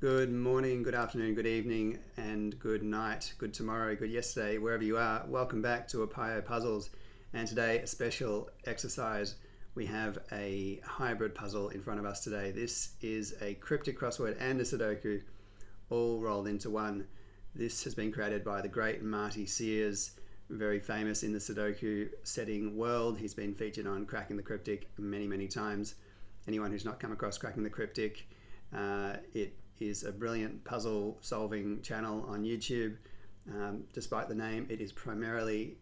Good morning, good afternoon, good evening, and good night, good tomorrow, good yesterday, wherever you are. Welcome back to Apio Puzzles. And today, a special exercise. We have a hybrid puzzle in front of us today. This is a cryptic crossword and a Sudoku all rolled into one. This has been created by the great Marty Sears, very famous in the Sudoku setting world. He's been featured on Cracking the Cryptic many times. Anyone who's not come across Cracking the Cryptic, it is a brilliant puzzle solving channel on YouTube. Despite the name, it is primarily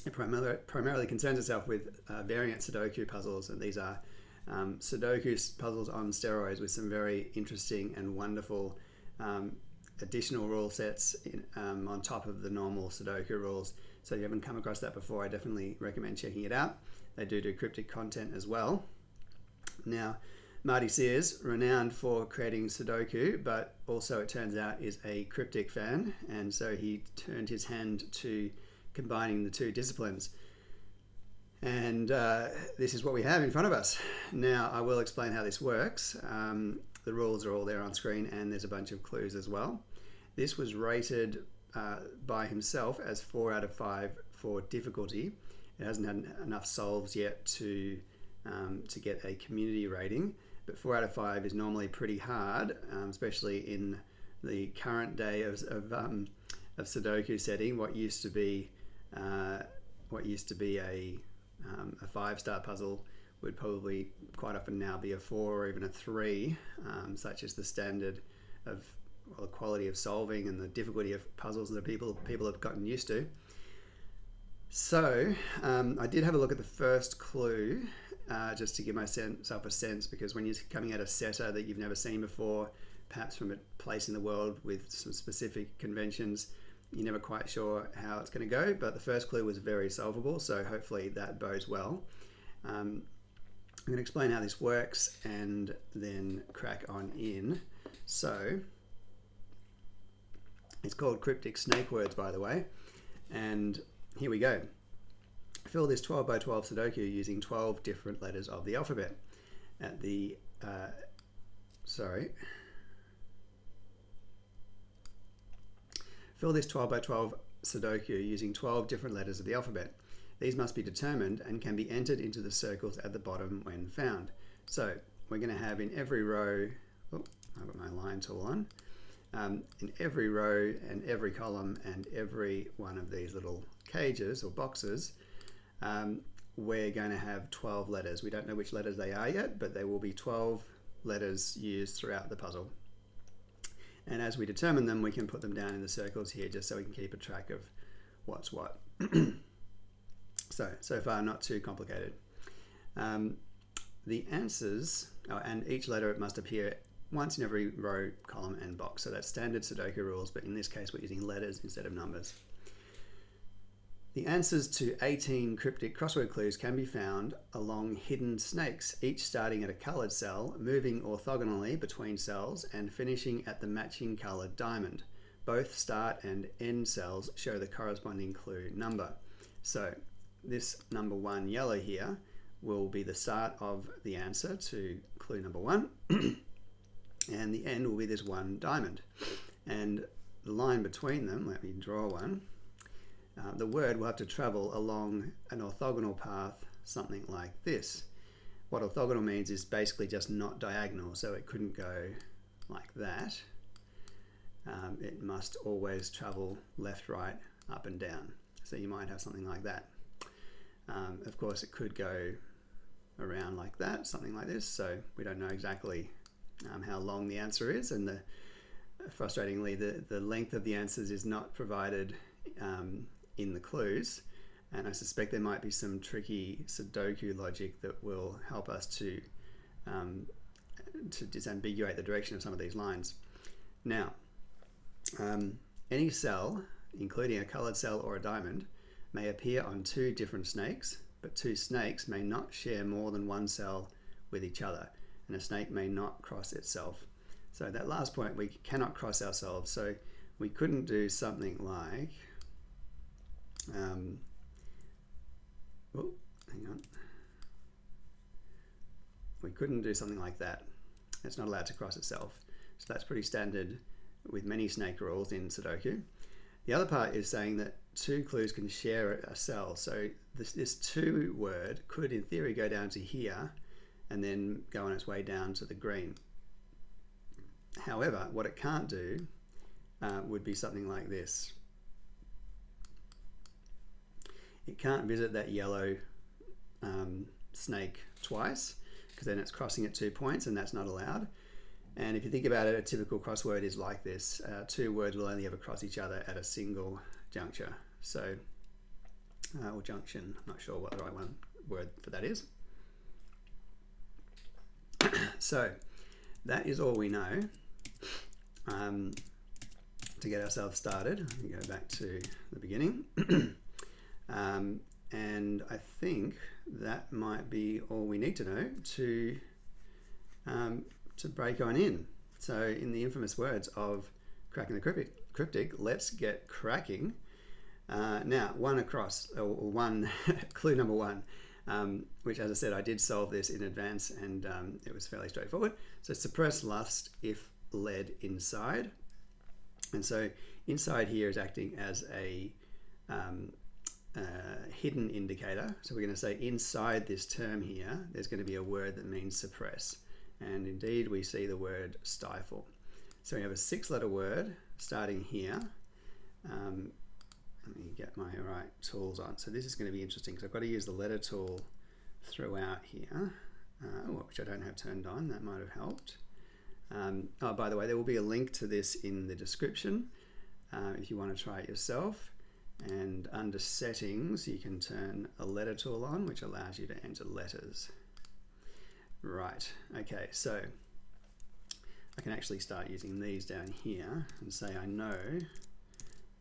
concerns itself with variant Sudoku puzzles, and these are Sudoku puzzles on steroids with some very interesting and wonderful additional rule sets on top of the normal Sudoku rules. So if you haven't come across that before, I definitely recommend checking it out. They do cryptic content as well. Now, Marty Sears, renowned for creating Sudoku, but also it turns out is a cryptic fan, and so he turned his hand to combining the two disciplines. And this is what we have in front of us. Now, I will explain how this works. The rules are all there on screen, and there's a bunch of clues as well. This was rated by himself as 4 out of 5 for difficulty. It hasn't had enough solves yet to get a community rating, but 4 out of 5 is normally pretty hard, especially in the current day of Sudoku setting. What used to be a 5-star puzzle would probably quite often now be a 4 or even a 3, such as the standard of the quality of solving and the difficulty of puzzles that people have gotten used to. So I did have a look at the first clue just to give myself a sense, because when you're coming at a setter that you've never seen before, perhaps from a place in the world with some specific conventions, you're never quite sure how it's going to go, but the first clue was very solvable, so hopefully that bodes well. I'm going to explain how this works and then crack on in. So it's called Cryptic Snake Words, by the way, and here we go. Fill this 12 by 12 Sudoku using 12 different letters of the alphabet. Fill this 12 by 12 Sudoku using 12 different letters of the alphabet. These must be determined and can be entered into the circles at the bottom when found. So we're going to have in every row, I've got my line tool on, in every row and every column and every one of these little cages or boxes, we're going to have 12 letters. We don't know which letters they are yet, but there will be 12 letters used throughout the puzzle. And as we determine them, we can put them down in the circles here just so we can keep a track of what's what. So far not too complicated. The answers, and each letter it must appear once in every row, column and box. So that's standard Sudoku rules, but in this case we're using letters instead of numbers. The answers to 18 cryptic crossword clues can be found along hidden snakes, each starting at a coloured cell, moving orthogonally between cells and finishing at the matching coloured diamond. Both start and end cells show the corresponding clue number. So this number 1 yellow here will be the start of the answer to clue number 1 and the end will be this 1 diamond. And the line between them, let me draw one. The word will have to travel along an orthogonal path, something like this. What orthogonal means is basically just not diagonal, so it couldn't go like that. It must always travel left, right, up and down. So you might have something like that. Of course, it could go around like that, something like this, so we don't know exactly how long the answer is, and frustratingly, the length of the answers is not provided in the clues, and I suspect there might be some tricky Sudoku logic that will help us to disambiguate the direction of some of these lines. Now, any cell, including a coloured cell or a diamond, may appear on 2 different snakes, but 2 snakes may not share more than 1 cell with each other, and a snake may not cross itself. So that last point, we cannot cross ourselves, so we couldn't do something like we couldn't do something like that. It's not allowed to cross itself. So that's pretty standard with many snake rules in Sudoku. The other part is saying that two clues can share a cell. So this two word could in theory go down to here and then go on its way down to the green. However, what it can't do would be something like this. It can't visit that yellow snake twice, because then it's crossing at 2 points, and that's not allowed. And if you think about it, a typical crossword is like this. Two words will only ever cross each other at a single juncture. So, or junction, I'm not sure what the right word for that is. So, that is all we know to get ourselves started. We go back to the beginning. And I think that might be all we need to know to break on in. So in the infamous words of Cracking the Cryptic, let's get cracking. Now, one clue number one, which, as I said, I did solve this in advance, and it was fairly straightforward. So suppress lust if led inside. And so inside here is acting as a hidden indicator. So we're going to say inside this term here, there's going to be a word that means suppress. And indeed, we see the word stifle. So we have a 6-letter word starting here. Let me get my right tools on. So this is going to be interesting because I've got to use the letter tool throughout here, which I don't have turned on. That might have helped. Oh, by the way, there will be a link to this in the description if you want to try it yourself. And under settings, you can turn a letter tool on, which allows you to enter letters. Right, okay, so I can actually start using these down here and say I know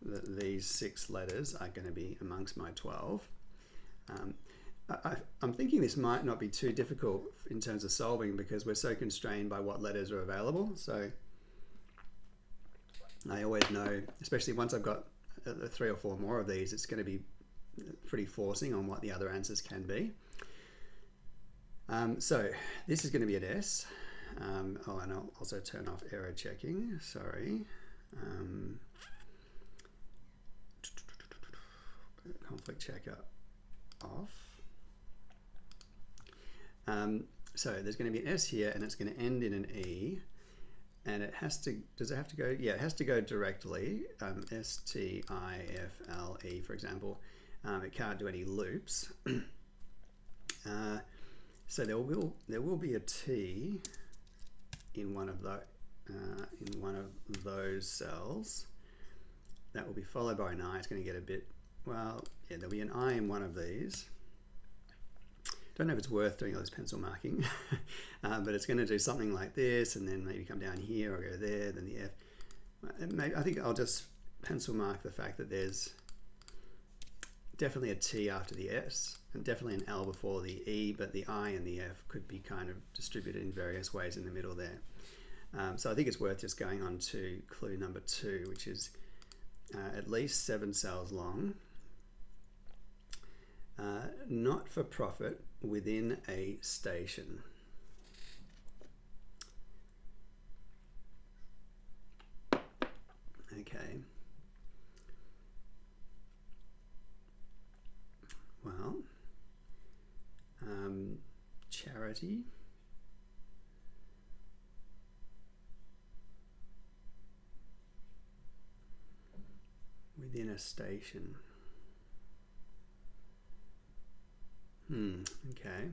that these 6 letters are going to be amongst my 12. I'm thinking this might not be too difficult in terms of solving because we're so constrained by what letters are available. So I always know, especially once I've got 3 or 4 more of these, it's going to be pretty forcing on what the other answers can be. So this is going to be an S. And I'll also turn off error checking. Sorry. Conflict checker off. So there's going to be an S here, and it's going to end in an E. And it has to, does it have to go? Yeah, it has to go directly. S-T-I-F-L-E, for example. It can't do any loops. So there will be a T in one of those cells. That will be followed by an I. It's going to get a bit, well, yeah, there'll be an I in one of these. Don't know if it's worth doing all this pencil marking, but it's going to do something like this, and then maybe come down here or go there, then the F. I think I'll just pencil mark the fact that there's definitely a T after the S, and definitely an L before the E, but the I and the F could be kind of distributed in various ways in the middle there. So I think it's worth just going on to clue number 2, which is at least 7 cells long. Not for profit within a station. Okay. Well, charity. Within a station. Okay.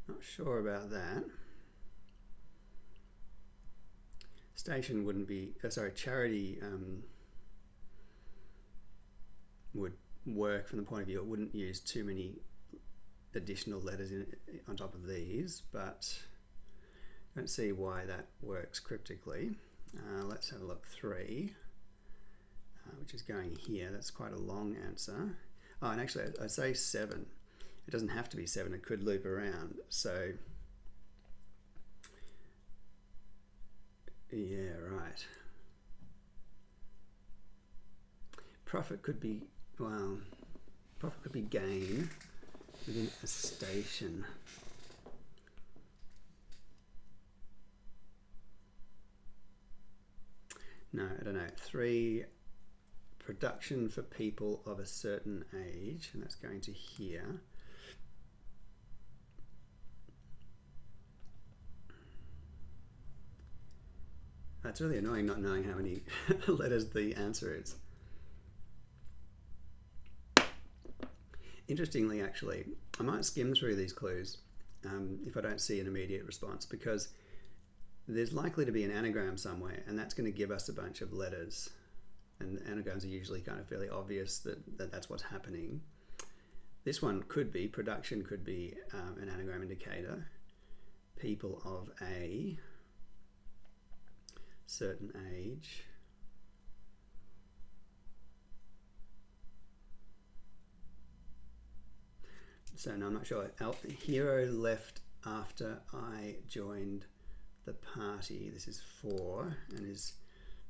Not sure about that. Station wouldn't be, charity would work from the point of view it wouldn't use too many additional letters on top of these, but I don't see why that works cryptically. Let's have a look. 3, which is going here. That's quite a long answer. Oh, and actually I say 7. It doesn't have to be 7, it could loop around. So, yeah, right. Profit could be, well, profit could be gain within a station. no, I don't know, 3 production for people of a certain age, and that's going to here. That's really annoying not knowing how many letters the answer is. Interestingly, actually, I might skim through these clues if I don't see an immediate response, because there's likely to be an anagram somewhere, and that's going to give us a bunch of letters. And anagrams are usually kind of fairly obvious that that's what's happening. This one could be, production could be an anagram indicator. People of a certain age. So no, I'm not sure. Hero left after I joined the party. This is 4 and is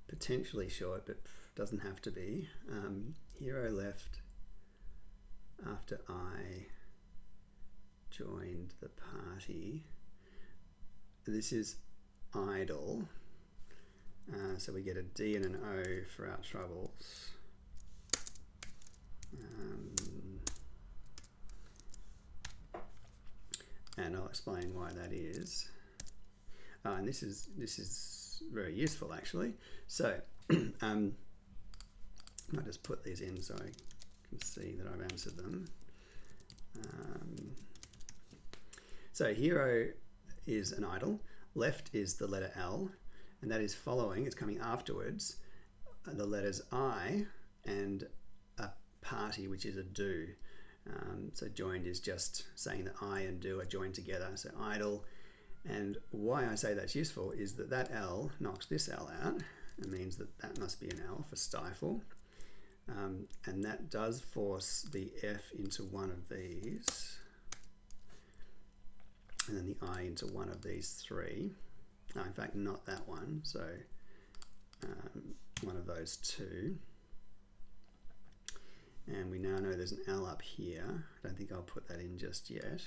potentially short, but doesn't have to be. Hero left after I joined the party. This is idle. So we get a D and an O for our troubles. And I'll explain why that is. And this is very useful, actually. So I'll just put these in so I can see that I've answered them. So hero is an idle. Left is the letter L, and that is following, it's coming afterwards, the letters I and a party, which is a do. So joined is just saying that I and do are joined together, so idle. And why I say that's useful is that L knocks this L out. It means that must be an L for stifle. And that does force the F into one of these. And then the I into one of these 3. No, in fact, not that one. So one of those 2. And we now know there's an L up here. I don't think I'll put that in just yet.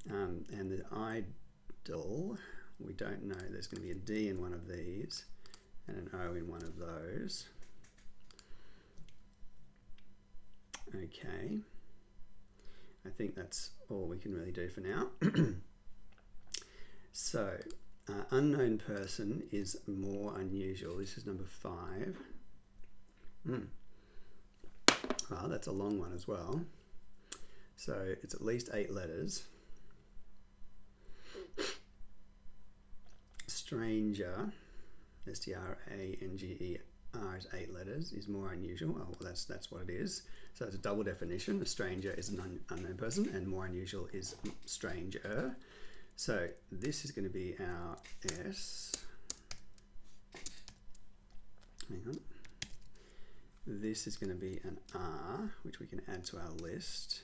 And the idle, we don't know. There's going to be a D in one of these and an O in one of those. Okay. I think that's all we can really do for now. So, unknown person is more unusual. This is number 5. Well, that's a long one as well. So it's at least 8 letters. Stranger, S-T-R-A-N-G-E-R is 8 letters, is more unusual. Oh, well, that's what it is. So it's a double definition. A stranger is an unknown person, and more unusual is stranger. So this is going to be our S. Hang on. This is going to be an R, which we can add to our list.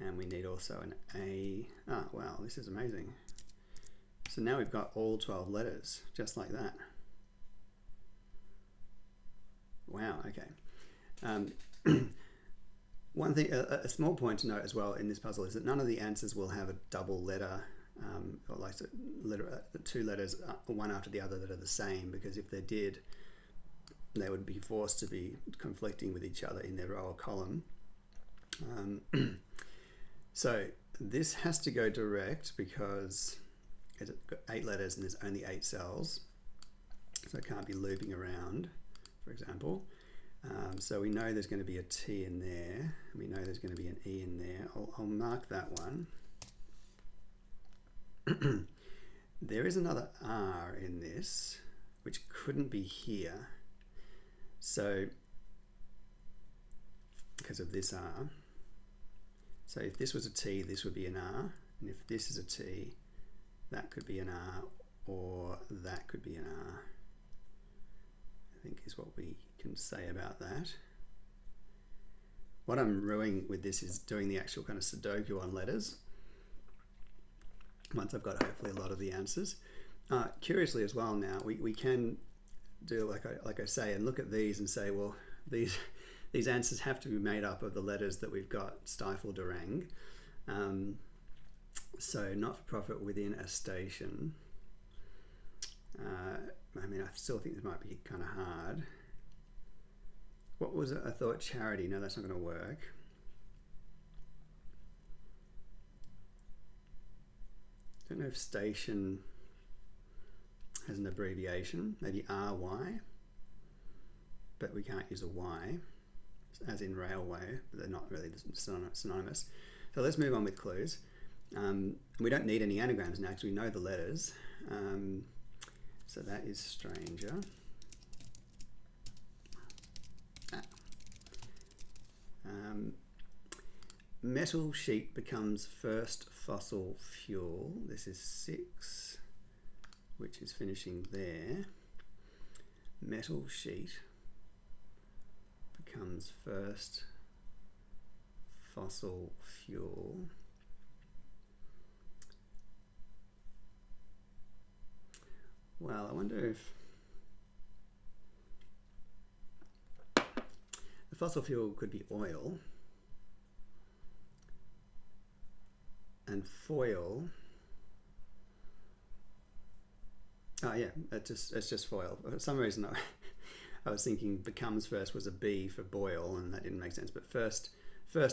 And we need also an A. Ah, wow, this is amazing. So now we've got all 12 letters, just like that. Wow, okay. One thing, a small point to note as well in this puzzle is that none of the answers will have a double letter, or like 2 letters, one after the other that are the same, because if they did, they would be forced to be conflicting with each other in their row or column. So this has to go direct because it's got 8 letters and there's only 8 cells. So it can't be looping around, for example. So we know there's going to be a T in there. And we know there's going to be an E in there. I'll mark that one. There is another R in this, which couldn't be here. So, because of this R. So if this was a T, this would be an R. And if this is a T, that could be an R, or that could be an R. I think is what we can say about that. What I'm ruining with this is doing the actual kind of Sudoku on letters. Once I've got hopefully a lot of the answers. Curiously as well now, we can do like I say and look at these and say, well, these answers have to be made up of the letters that we've got stifled orang. So not-for-profit within a station. I mean, I still think this might be kind of hard. What was it? I thought charity. No, that's not going to work. I don't know if station has an abbreviation. Maybe RY, but we can't use a Y, as in railway, but they're not really synonymous. So let's move on with clues. We don't need any anagrams now because we know the letters. So that is stranger. Metal sheet becomes first fossil fuel. This is 6, which is finishing there. Metal sheet becomes first fossil fuel. Well, I wonder if the fossil fuel could be oil, and foil. Oh yeah, it's just foil. For some reason I was thinking becomes first was a B for boil, and that didn't make sense. But first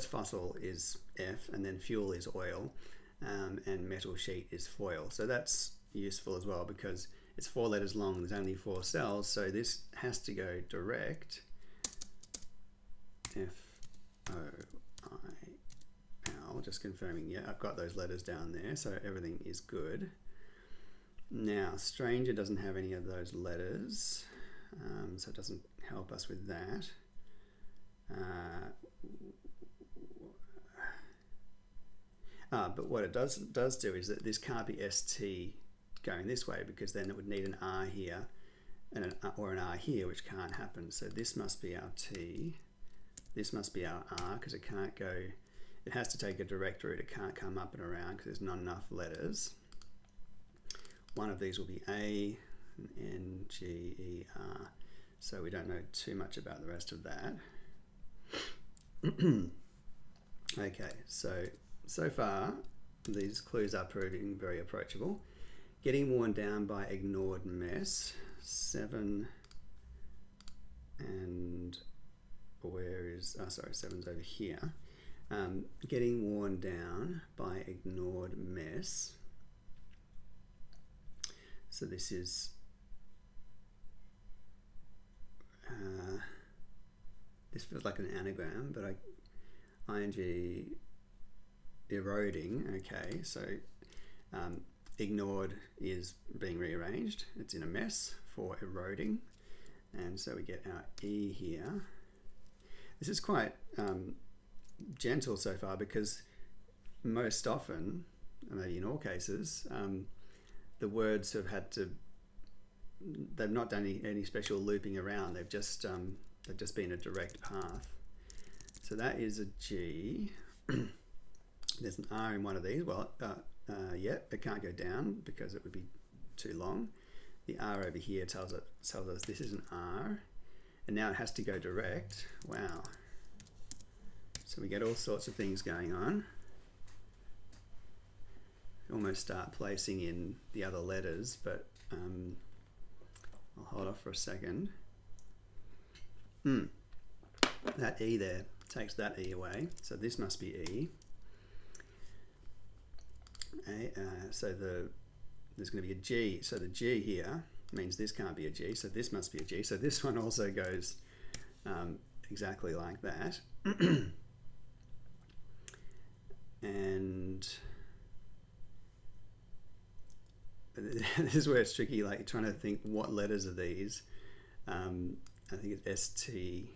fossil is F, and then fuel is oil, and metal sheet is foil. So that's useful as well because it's 4 letters long. There's only 4 cells, so this has to go direct. F-O-I-L, just confirming, yeah, I've got those letters down there, so everything is good. Now, stranger doesn't have any of those letters, so it doesn't help us with that. But what it does do is that this can't be ST going this way, because then it would need an R here and or an R here, which can't happen. So this must be our T. This must be our R, because it can't go, it has to take a direct route. It can't come up and around because there's not enough letters. One of these will be A, N, G, E, R. So we don't know too much about the rest of that. Okay, so far these clues are proving very approachable. Getting worn down by ignored mess. 7 and where is, oh sorry, 7's over here. Getting worn down by ignored mess. So this is this feels like an anagram, but ing eroding. Okay, so ignored is being rearranged. It's in a mess for eroding, and so we get our E here. This is quite gentle so far, because most often, maybe in all cases, the words have had to, they've not done any special looping around. They've just been a direct path. So that is a G. There's an R in one of these. Well, yeah, it can't go down because it would be too long. The R over here tells us this is an R, and now it has to go direct. Wow. So we get all sorts of things going on. Almost start placing in the other letters, but I'll hold off for a second. That E there takes that E away, so this must be E. So there's going to be a G, so the G here means this can't be a G, so this must be a G. So this one also goes exactly like that. And this is where it's tricky, like trying to think what letters are these. I think it's S-T-A,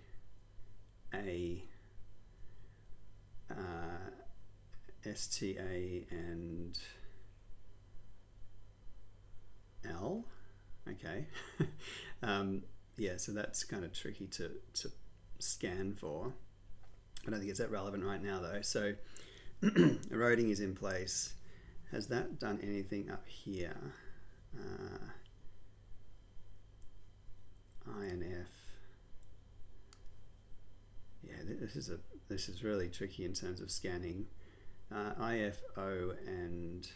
S-T-A and L. Okay. Yeah, so that's kind of tricky to scan for. I don't think it's that relevant right now though. So eroding is in place. Has that done anything up here? I and F. Yeah, this is really tricky in terms of scanning. I, F, O, and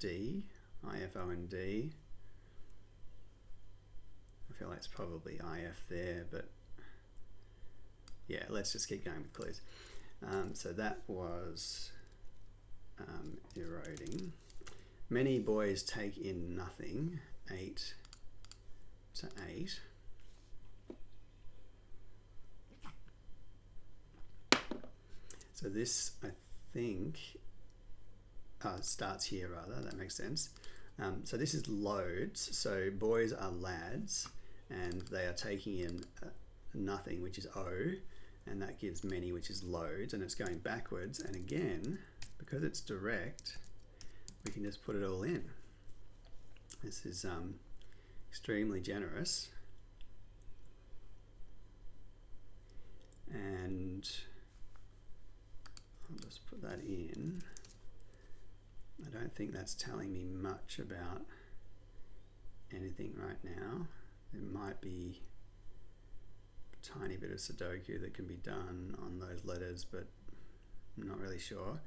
D, IFO and D. I feel like it's probably IF there, but yeah, let's just keep going with clues. So that was eroding. Many boys take in nothing, 8 to 8. So this, I think, starts here rather, that makes sense. So this is loads, so boys are lads, and they are taking in nothing, which is O, and that gives many, which is loads, and it's going backwards. And again, because it's direct, we can just put it all in. This is extremely generous. And I'll just put that in. I don't think that's telling me much about anything right now. There might be a tiny bit of Sudoku that can be done on those letters, but I'm not really sure.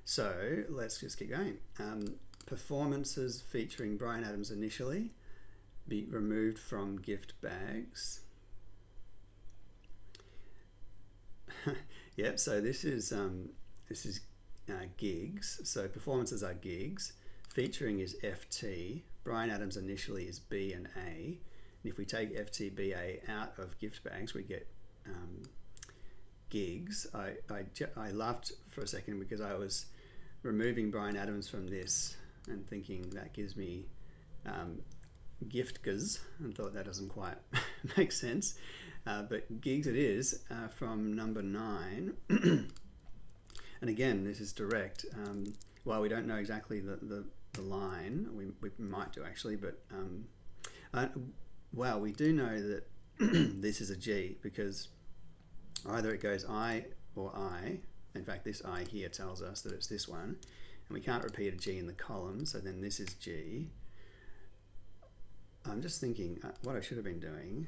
So let's just keep going. Performances featuring Bryan Adams initially be removed from gift bags. Yep, so this is gigs. So performances are gigs. Featuring is FT. Bryan Adams initially is B and A. And if we take FTBA out of gift bags, we get gigs. I laughed for a second because I was removing Bryan Adams from this and thinking that gives me giftgas, and thought that doesn't quite make sense. But gigs it is from number 9. And again, this is direct. While we don't know exactly the line, we might do actually, but well, we do know that this is a G, because either it goes I or I. In fact, this I here tells us that it's this one, and we can't repeat a G in the column, so then this is G. I'm just thinking what I should have been doing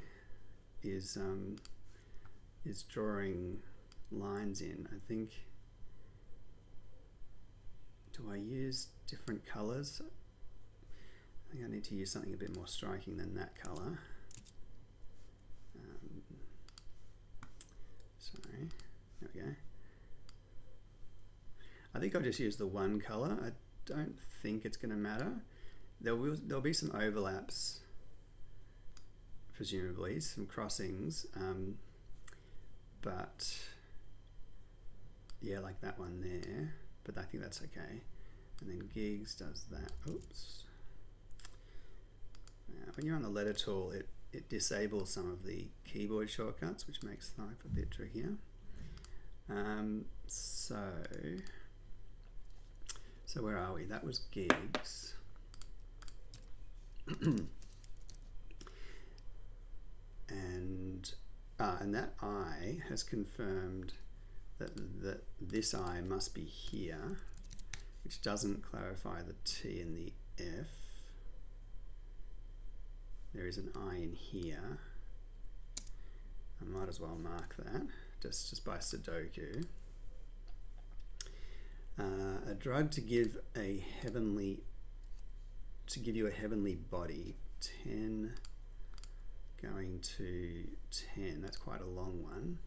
is drawing lines in. I think, do I use different colors? I think I need to use something a bit more striking than that color. Sorry, there we go. I think I'll just use the one color. I don't think it's going to matter. There'll be some overlaps, presumably some crossings, but yeah, like that one there. But I think that's okay. And then gigs does that. Oops. Now, when you're on the letter tool, it disables some of the keyboard shortcuts, which makes life a bit trickier. So where are we? That was gigs. And that I has confirmed that this I must be here, which doesn't clarify the T and the F. There is an I in here. I might as well mark that just by Sudoku. A drug to give you a heavenly body. 10 going to 10. That's quite a long one.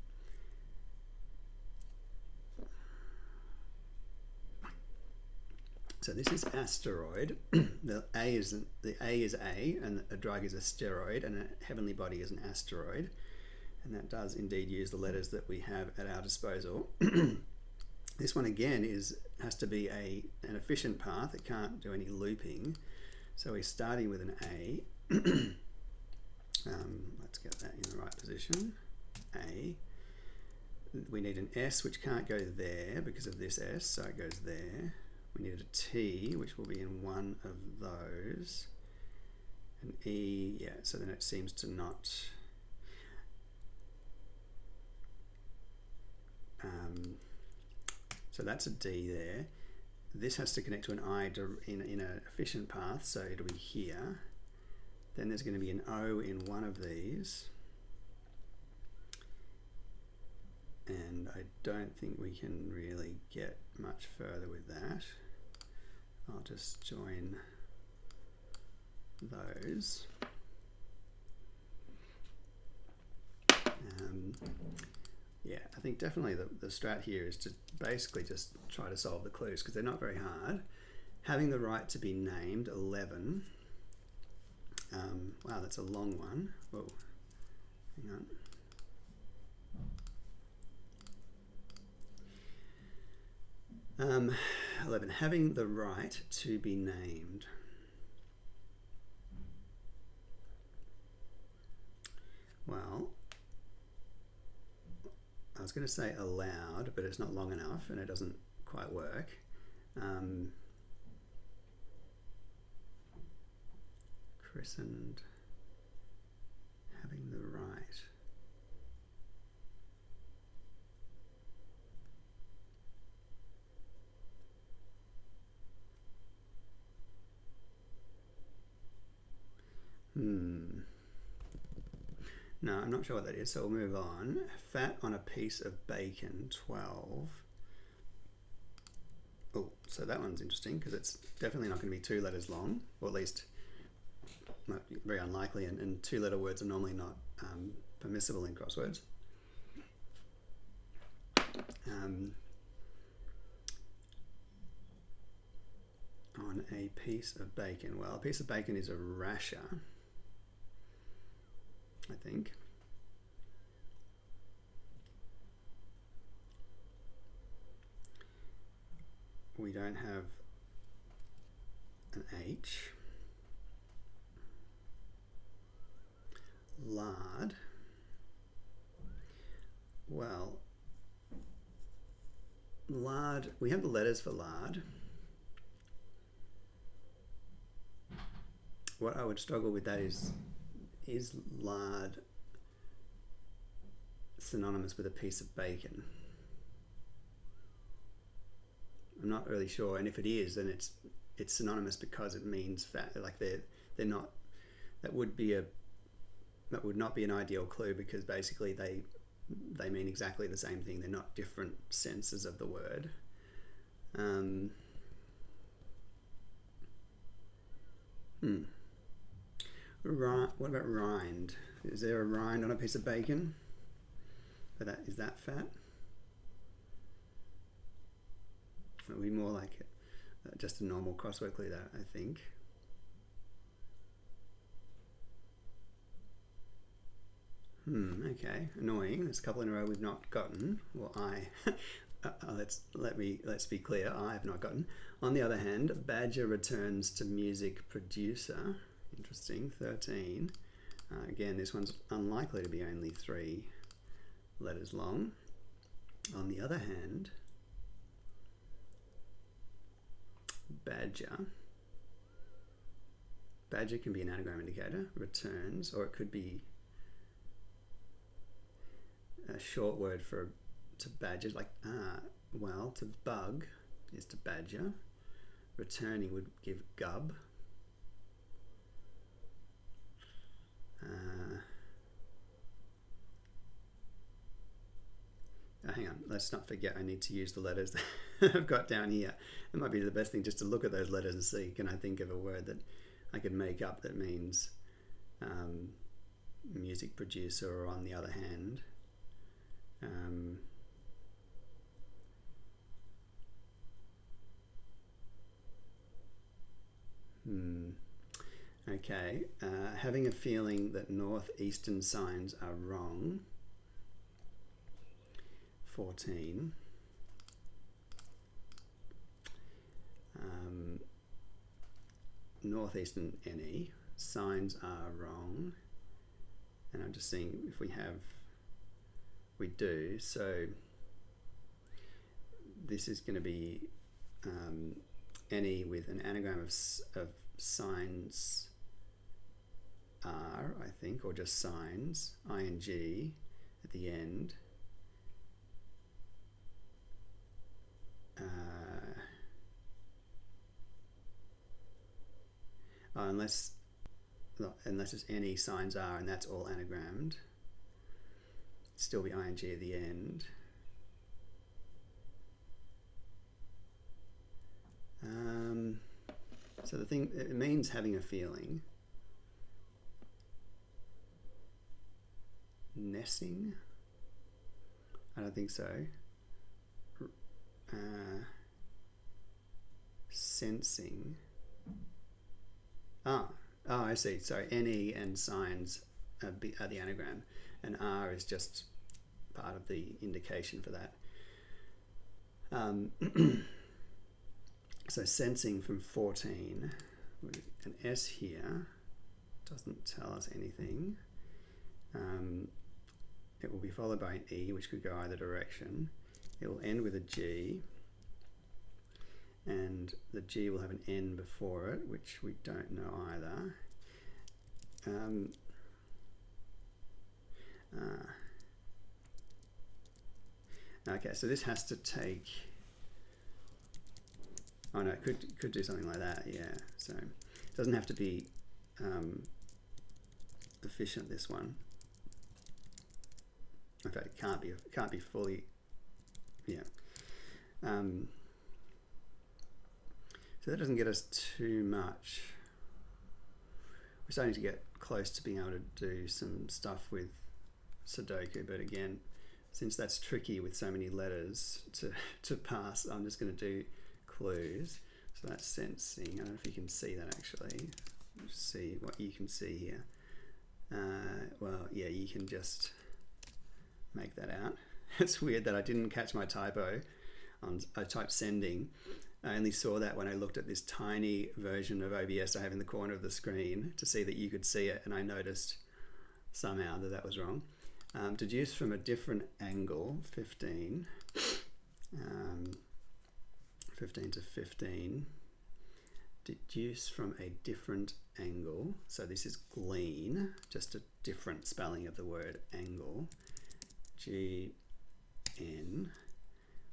So this is asteroid. The A is A, and a drug is a steroid, and a heavenly body is an asteroid. And that does indeed use the letters that we have at our disposal. This one again has to be an efficient path. It can't do any looping. So we're starting with an A. Let's get that in the right position. A. We need an S, which can't go there because of this S, so it goes there. We need a T, which will be in one of those. An E, yeah, so then it seems to not... so that's a D there. This has to connect to an I in an efficient path, so it'll be here. Then there's going to be an O in one of these. And I don't think we can really get much further with that. I'll just join those. Yeah, I think definitely the strat here is to basically just try to solve the clues because they're not very hard. Having the right to be named, 11. Wow, that's a long one. Whoa, hang on. 11, having the right to be named. Well, I was going to say allowed, but it's not long enough and it doesn't quite work. Christened, having the right. No, I'm not sure what that is, so we'll move on. Fat on a piece of bacon, 12. Oh, so that one's interesting because it's definitely not going to be 2 letters long, or at least very unlikely, and 2-letter words are normally not permissible in crosswords. On a piece of bacon. Well, a piece of bacon is a rasher, I think. We don't have an H. Lard. Well, lard, we have the letters for lard. What I would struggle with that is lard synonymous with a piece of bacon? I'm not really sure, and if it is, then it's synonymous because it means fat. Like they're not. That would not be an ideal clue because basically they mean exactly the same thing. They're not different senses of the word. What about rind? Is there a rind on a piece of bacon? Is that fat? It would be more like just a normal crossword clue, that I think. Okay, annoying. There's a couple in a row we've not gotten. Well, let's be clear. I have not gotten. On the other hand, Badger returns to music producer. Interesting. 13. Again, this one's unlikely to be only 3 letters long. On the other hand, Badger can be an anagram indicator. Returns, or it could be a short word to badger, like well, to bug is to badger. Returning would give gub. Hang on, let's not forget I need to use the letters that I've got down here. It might be the best thing just to look at those letters and see, can I think of a word that I could make up that means music producer, or on the other hand. Okay, having a feeling that northeastern signs are wrong. 14. Northeastern any signs are wrong, and I'm just seeing if we do. So this is going to be any with an anagram of signs are, I think, or just signs, ing at the end. Unless it's any signs are, and that's all anagrammed, still be ing at the end. So the thing, it means having a feeling. Nessing? I don't think so. Sensing. Oh, I see. So NE and signs are the anagram, and R is just part of the indication for that. So sensing from 14, an S here doesn't tell us anything. It will be followed by an E, which could go either direction. It will end with a G, and the G will have an N before it, which we don't know either. Okay, so this has to take, oh no, it could do something like that, yeah. So it doesn't have to be efficient, this one. In fact, it can't be fully, yeah. So that doesn't get us too much. We're starting to get close to being able to do some stuff with Sudoku, but again, since that's tricky with so many letters to pass, I'm just going to do clues. So that's sensing. I don't know if you can see that actually. Let's see what you can see here. Well, yeah, you can just make that out. It's weird that I didn't catch my typo. I typed sending. I only saw that when I looked at this tiny version of OBS I have in the corner of the screen to see that you could see it, and I noticed somehow that was wrong. Deduce from a different angle, 15. 15 to 15. Deduce from a different angle. So this is glean, just a different spelling of the word angle. G-N.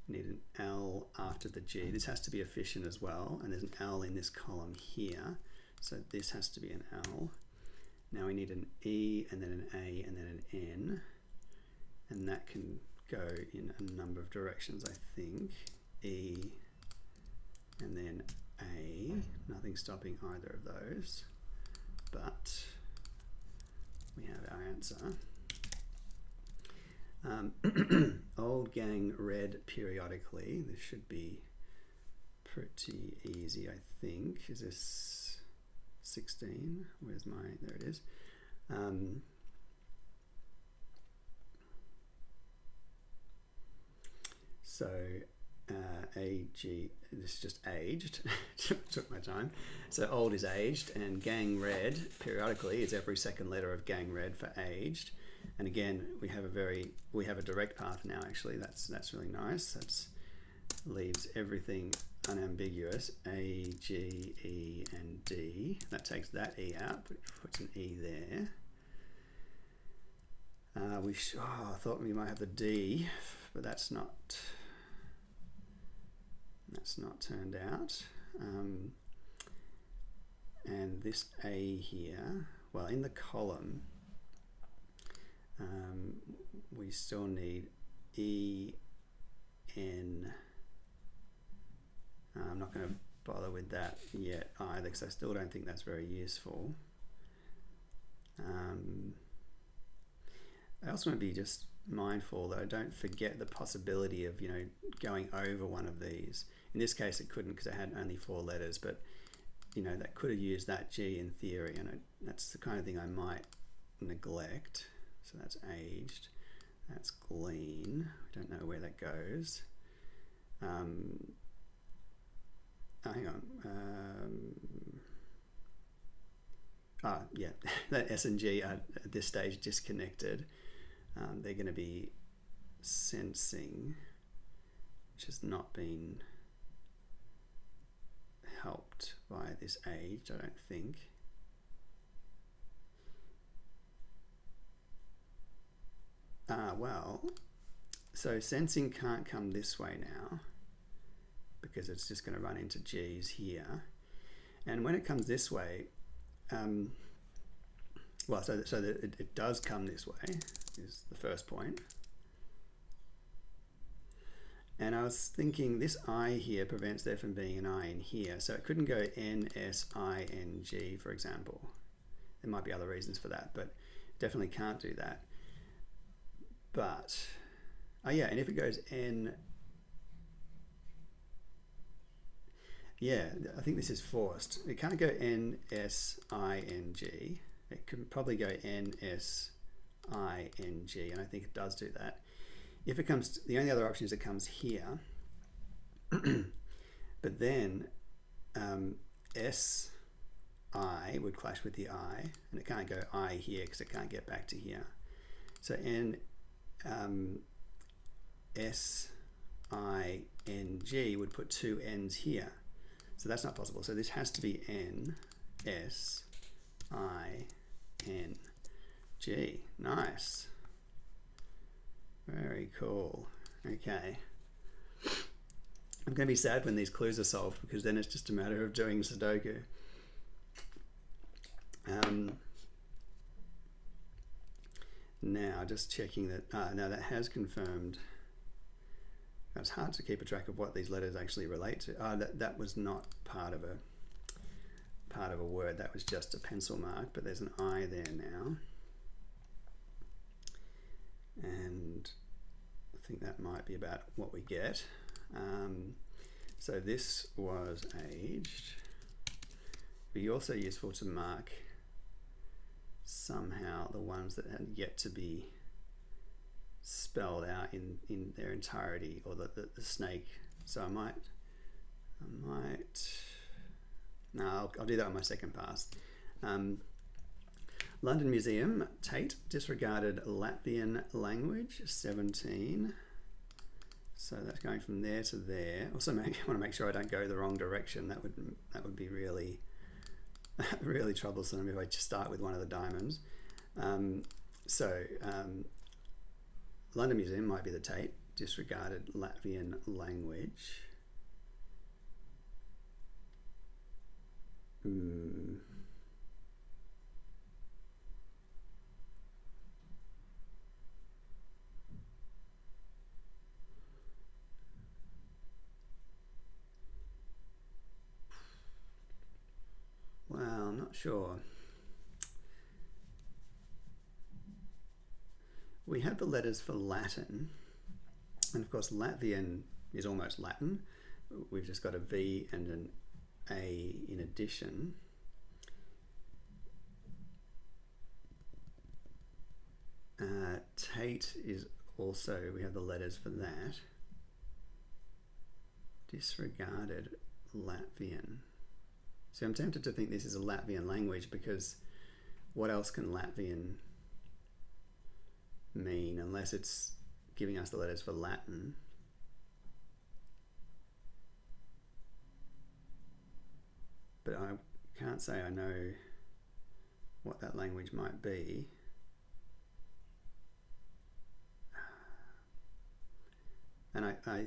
We need an L after the G. This has to be efficient as well, and there's an L in this column here. So this has to be an L. Now we need an E, and then an A, and then an N. And that can go in a number of directions, I think. E, and then A. Nothing stopping either of those. But we have our answer. Old gang read periodically. This should be pretty easy, I think. Is this 16? Where's my, there it is. So AG, this is just aged. Took my time. So old is aged, and gang read periodically is every second letter of gang read for aged. And again, we have a direct path now. Actually, that's really nice. That's leaves everything unambiguous. A, G, E, and D. That takes that E out, which puts an E there. I thought we might have the D, but that's not turned out. And this A here, well, in the column, we still need E, N. I'm not going to bother with that yet either, because I still don't think that's very useful. I also want to be just mindful that I don't forget the possibility of, going over one of these. In this case, it couldn't because it had only 4 letters, but that could have used that G in theory, and that's the kind of thing I might neglect. So that's aged. That's glean. We don't know where that goes. Hang on. Yeah, that S and G are at this stage disconnected. They're going to be sensing, which has not been helped by this age, I don't think. Well, so sensing can't come this way now because it's just going to run into G's here. And when it comes this way, well, so that it does come this way is the first point. And I was thinking this I here prevents there from being an I in here. So it couldn't go N, S, I, N, G, for example. There might be other reasons for that, but definitely can't do that. But, oh yeah, and if it goes N, yeah, I think this is forced. It can't go N, S, I, N, G. It can probably go N, S, I, N, G, and I think it does do that. If it comes, the only other option is it comes here, but then S, I would clash with the I, and it can't go I here because it can't get back to here. So N, S, I, N, G would put two N's here. So that's not possible. So this has to be N, S, I, N, G. Nice. Very cool. Okay. I'm going to be sad when these clues are solved because then it's just a matter of doing Sudoku. Now, just checking that, now that has confirmed. It's hard to keep a track of what these letters actually relate to. That was not part of a word. That was just a pencil mark, but there's an I there now. And I think that might be about what we get. So this was aged. Be also useful to mark somehow the ones that had yet to be spelled out in their entirety, or the snake. So I might, no, I'll do that on my second pass. London Museum, Tate, disregarded Latvian language, 17. So that's going from there to there. Also, I want to make sure I don't go the wrong direction. That would be really, really troublesome if I just start with one of the diamonds. London Museum might be the Tate, disregarded Latvian language. Well, I'm not sure. We have the letters for Latin, and of course Latvian is almost Latin. We've just got a V and an A in addition. Tate is also, we have the letters for that. Disregarded Latvian. So I'm tempted to think this is a Latvian language, because what else can Latvian mean unless it's giving us the letters for Latin? But I can't say I know what that language might be. And I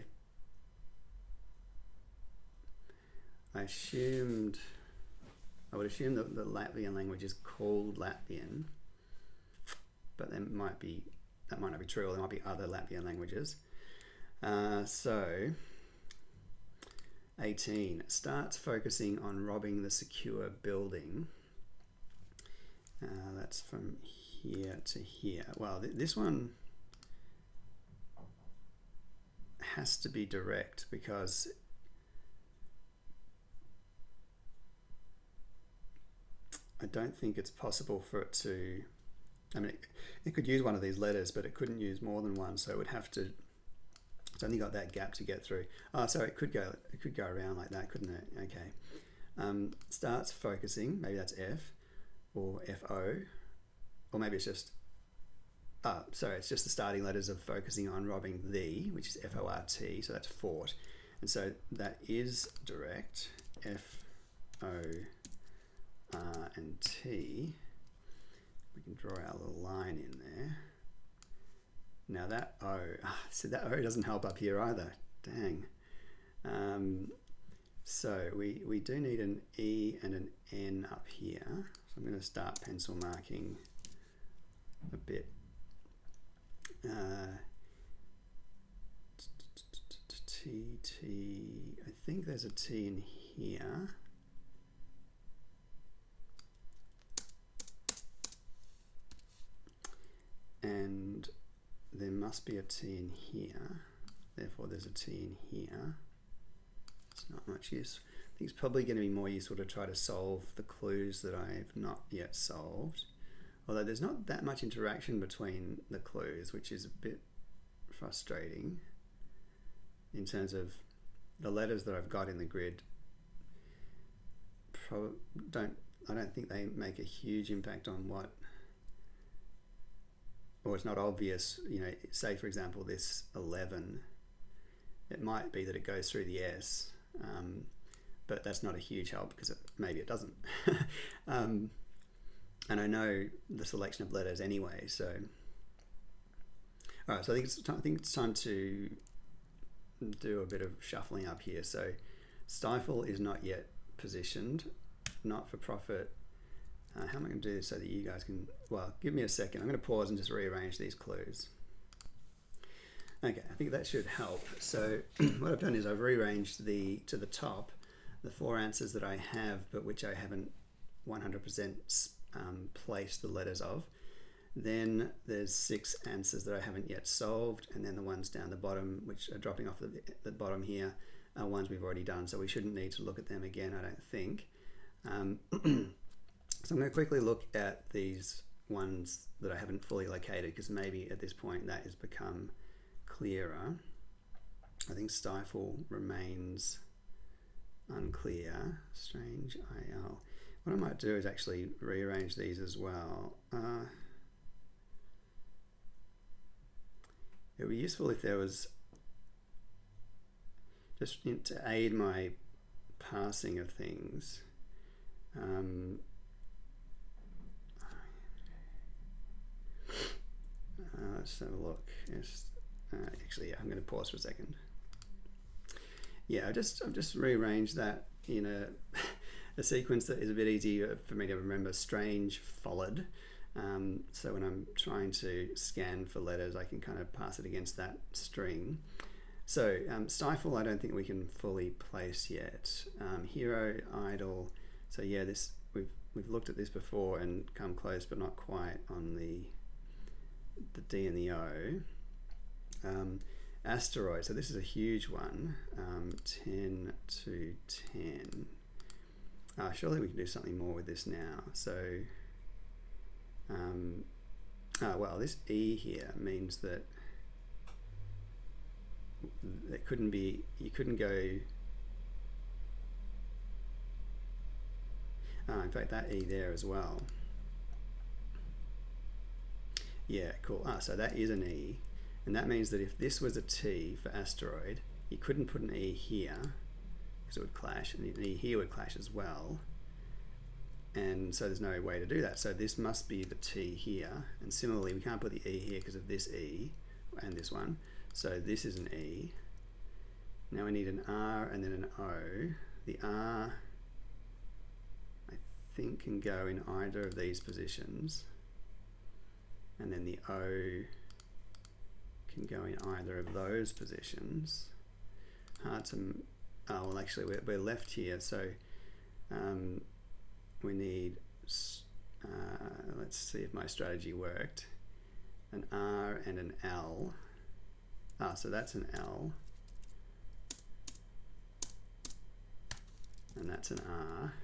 would assume that the Latvian language is called Latvian, but that might not be true, or there might be other Latvian languages. So 18 starts focusing on robbing the secure building. That's from here to here. Well, this one has to be direct, because I don't think it's possible for it to, I mean, it could use one of these letters, but it couldn't use more than one, so it would have to, it's only got that gap to get through. Oh, so it could go around like that, couldn't it? Okay. Starts focusing, maybe that's F, or F-O, or maybe it's just, sorry, it's just the starting letters of focusing on robbing the, which is F-O-R-T, so that's fort. And so that is direct, F-O-R and T. We can draw our little line in there. Now that O, so that O doesn't help up here either, dang. So we do need an E and an N up here. So I'm going to start pencil marking a bit. T, T. I think there's a T in here. And there must be a T in here. Therefore, there's a T in here. It's not much use. I think it's probably going to be more useful to try to solve the clues that I've not yet solved. Although there's not that much interaction between the clues, which is a bit frustrating in terms of the letters that I've got in the grid. I don't think they make a huge impact on what, or it's not obvious, you know, say for example this 11, it might be that it goes through the S, but that's not a huge help because maybe it doesn't. And I know the selection of letters anyway, so all right, so I think it's time to do a bit of shuffling up here. So stifle is not yet positioned. Not for profit. How am I going to do this so that you guys can, well, give me a second. I'm going to pause and just rearrange these clues. Okay, I think that should help. So what I've done is I've rearranged to the top the 4 answers that I have, but which I haven't 100% placed the letters of. Then there's 6 answers that I haven't yet solved, and then the ones down the bottom, which are dropping off the bottom here, are ones we've already done, so we shouldn't need to look at them again, I don't think. So I'm going to quickly look at these ones that I haven't fully located, because maybe at this point that has become clearer. I think stifle remains unclear. Strange IL. What I might do is actually rearrange these as well. It would be useful if there was, just to aid my parsing of things. Let's have a look. Yes, actually, yeah, I'm going to pause for a second. Yeah, I've just rearranged that in a sequence that is a bit easier for me to remember. Strange followed. So when I'm trying to scan for letters, I can kind of pass it against that string. So stifle, I don't think we can fully place yet. Hero, idol. So yeah, this we've looked at this before and come close, but not quite on the D and the O. Asteroid. So this is a huge one. 10 to 10. Surely we can do something more with this now. So. Well, this E here means that it couldn't be, you couldn't go, in fact that E there as well. Yeah, cool. So that is an E, and that means that if this was a T for asteroid, you couldn't put an E here because it would clash, and an E here would clash as well. And so there's no way to do that. So this must be the T here. And similarly, we can't put the E here because of this E and this one. So this is an E. Now we need an R and then an O. The R, I think, can go in either of these positions. And then the O can go in either of those positions. Hard to, oh, well actually we're left here. So we need, let's see if my strategy worked, an R and an L. So that's an L, and that's an R.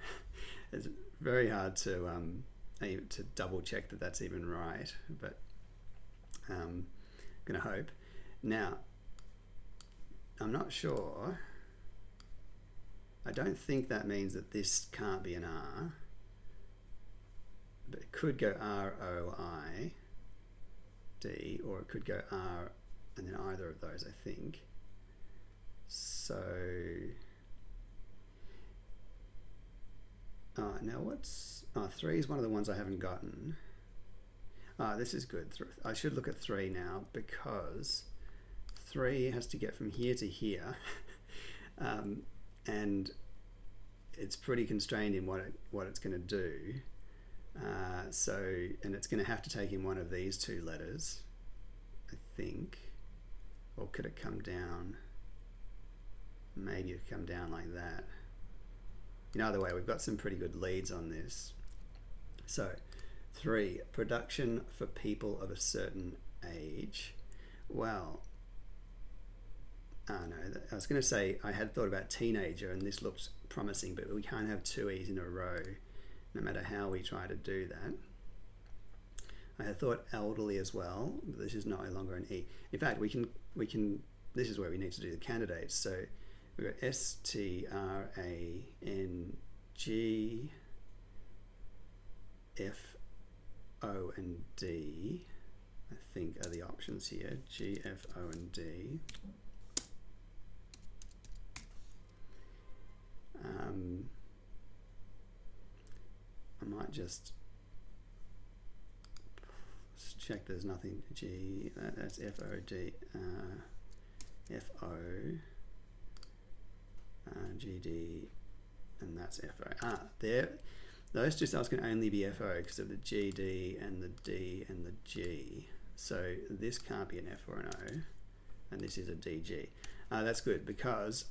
It's very hard to double check that that's even right, but I'm gonna hope. Now, I'm not sure. I don't think that means that this can't be an R. But it could go R-O-I, D, or it could go R and then either of those, I think. So, now what's, 3 is one of the ones I haven't gotten. This is good. I should look at 3 now because 3 has to get from here to here. And it's pretty constrained in what it's going to do. And it's going to have to take in one of these 2 letters, I think. Or could it come down? maybe you come down like that. In either way, we've got some pretty good leads on this. So 3, production for people of a certain age. Well, no, I was going to say I had thought about teenager and this looked promising, but we can't have 2 E's in a row no matter how we try to do that. I had thought elderly as well, but this is no longer an E. In fact, we can this is where we need to do the candidates. So we've got S, T, R, A, N, G, F, O, and D, I think are the options here. G, F, O, and D. I might just check there's nothing. G, that's F, O, D, F, O, G, D, and that's F, O. There. Those two cells can only be FO because of the GD and the D and the G. So this can't be an F or an O, and this is a DG. That's good because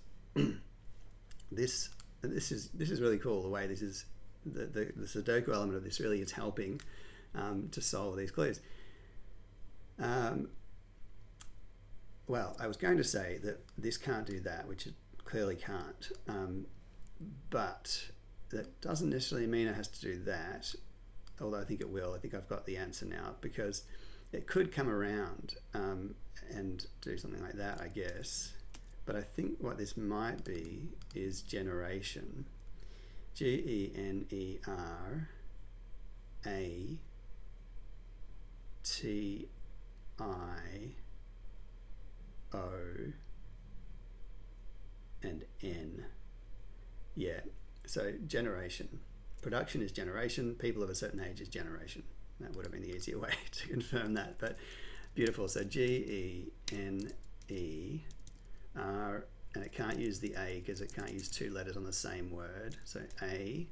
this is really cool. The way this is the Sudoku element of this really is helping to solve these clues. Well, I was going to say that this can't do that, which it clearly can't, but that doesn't necessarily mean it has to do that, although I think it will. I think I've got the answer now, because it could come around and do something like that, I guess. But I think what this might be is generation. G-E-N-E-R-A-T-I-O and N. Yeah. So generation. Production is generation. People of a certain age is generation. That would have been the easier way to confirm that, but beautiful. So G-E-N-E-R, and it can't use the A because it can't use 2 letters on the same word. So A,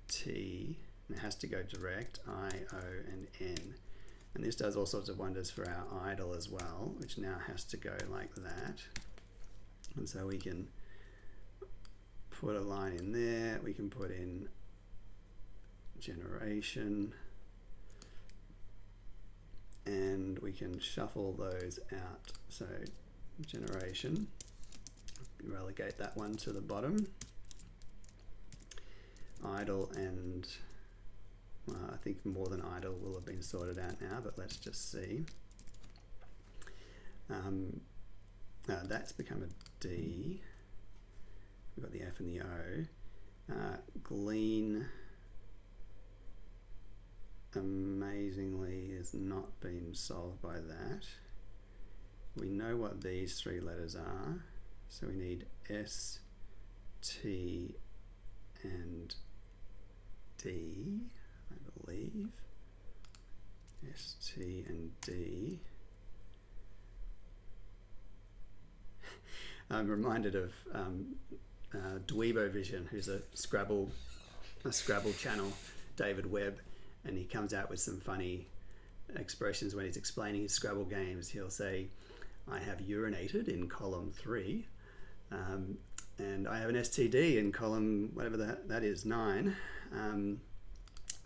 T, and it has to go direct, I, O, and N. And this does all sorts of wonders for our idle as well, which now has to go like that. And so we can put a line in there, we can put in generation, and we can shuffle those out. So generation, relegate that one to the bottom. Idle and, well, I think more than idle will have been sorted out now, but let's just see. That's become a D. We've got the F and the O. Glean, amazingly, has not been solved by that. We know what these 3 letters are, so we need S, T, and D, I believe. S, T, and D. I'm reminded of Dweebo Vision, who's a Scrabble channel, David Webb, and he comes out with some funny expressions when he's explaining his Scrabble games. He'll say, I have urinated in column 3, and I have an STD in column, whatever that is, 9.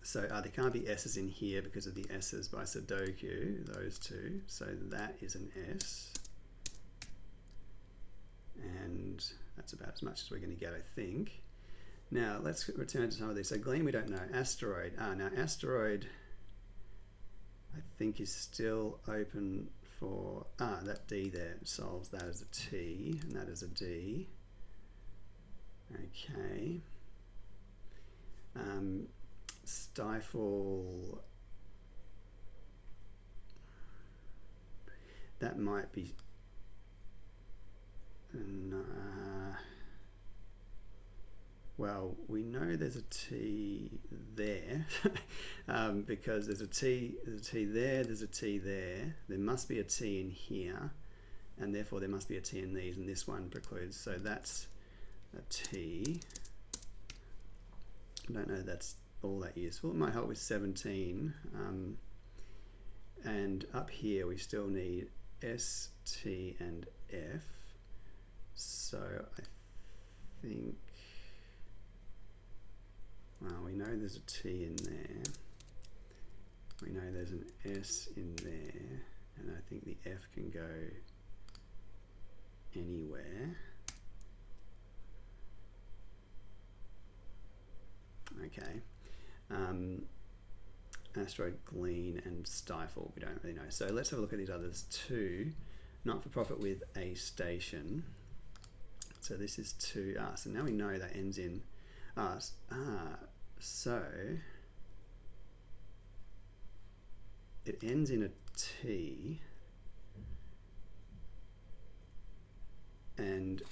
So there can't be S's in here because of the S's by Sudoku, those 2. So that is an S. And that's about as much as we're going to get, I think. Now let's return to some of these. So glean, we don't know. Asteroid. Now asteroid, I think, is still open for, that D there solves that as a T, and that is a D. Okay. Stifle, that might be, well, we know there's a T there because there's a T there, there's a T there. There must be a T in here, and therefore there must be a T in these, and this one precludes. So that's a T. I don't know if that's all that useful. It might help with 17. And up here we still need S, T, and F. So I think, well, we know there's a T in there. We know there's an S in there, and I think the F can go anywhere. Okay. Asteroid, Glean, and Stifle, we don't really know. So let's have a look at these others too. Not-for-profit with a station. So this is 2. So now we know that ends in so it ends in a T, and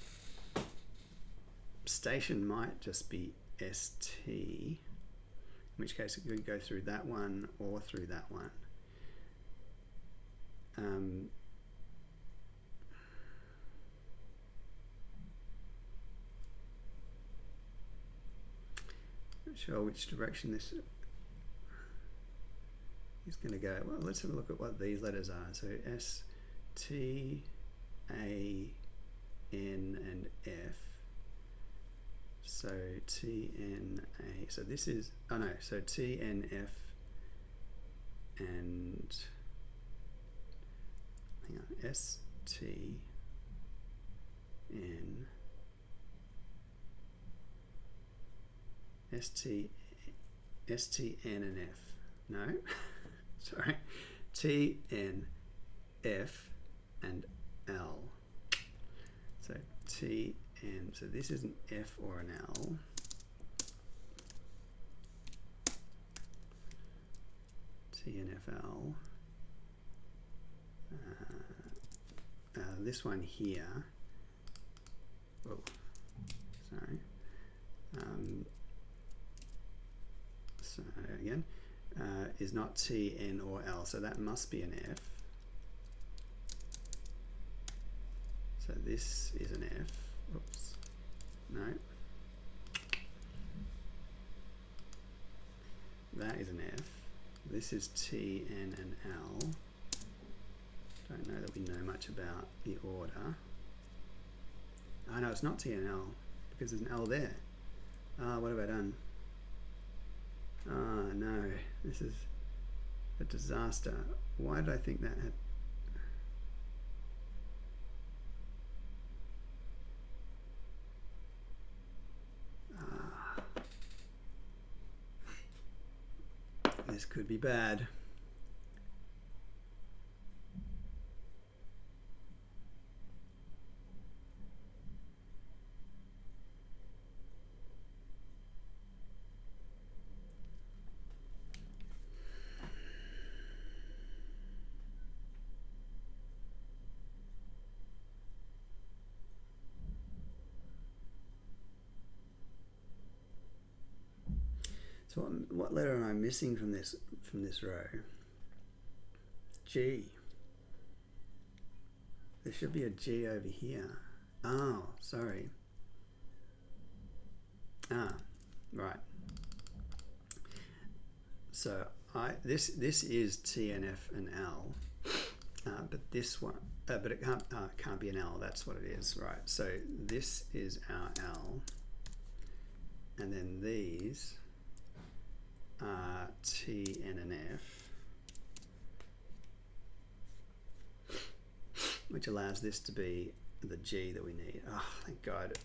station might just be ST, in which case it could go through that one or through that one. Not sure which direction this is going to go. Well, let's have a look at what these letters are. So S, T, A, N, and F. So T, N, A. So this is, oh no, so T, N, F, and hang on, S, T, N, S, T, N, and F. No, sorry, T, N, F, and L. So T, N, so this is an F or an L. T, N, F, L. This one here, oh, sorry. So again, is not T, N, or L, so that must be an F. So this is an F. Oops. No. That is an F. This is T, N, and L. Don't know that we know much about the order. Oh no, it's not T and L because there's an L there. What have I done? Oh no, this is a disaster. Why did I think that had... This could be bad. So what letter am I missing from this row? G. There should be a G over here. Oh, sorry. Right. So this is T and F and L, but this one, but it can't be an L. That's what it is, right? So this is our L, and then these are T, N, and F, which allows this to be the G that we need. Oh, thank God.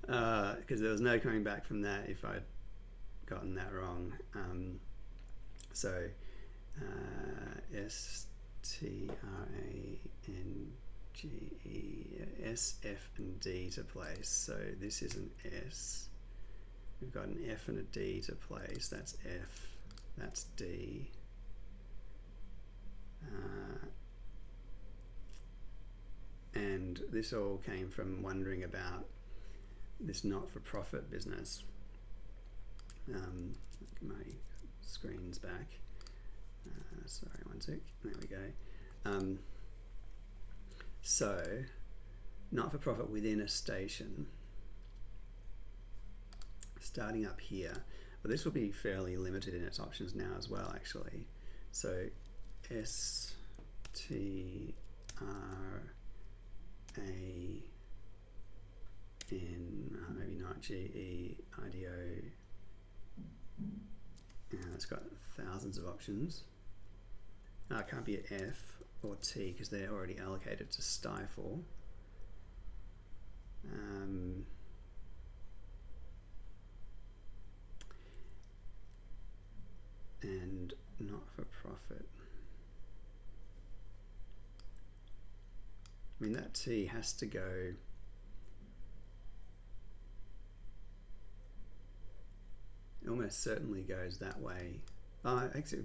Because there was no coming back from that if I'd gotten that wrong. So S, T, R, A, N, G, E, S, F, and D to place. So this is an S. We've got an F and a D to place. That's F. That's D. And this all came from wondering about this not-for-profit business. My screen's back. Sorry, one sec. There we go. So, not-for-profit within a station. Starting up here, but this will be fairly limited in its options now as well, actually. So S, T, R, A, in maybe not GEIDO. It's got thousands of options. It can't be an F or T because they're already allocated to stifle. And not for profit. I mean, that T has to go. It almost certainly goes that way. Actually,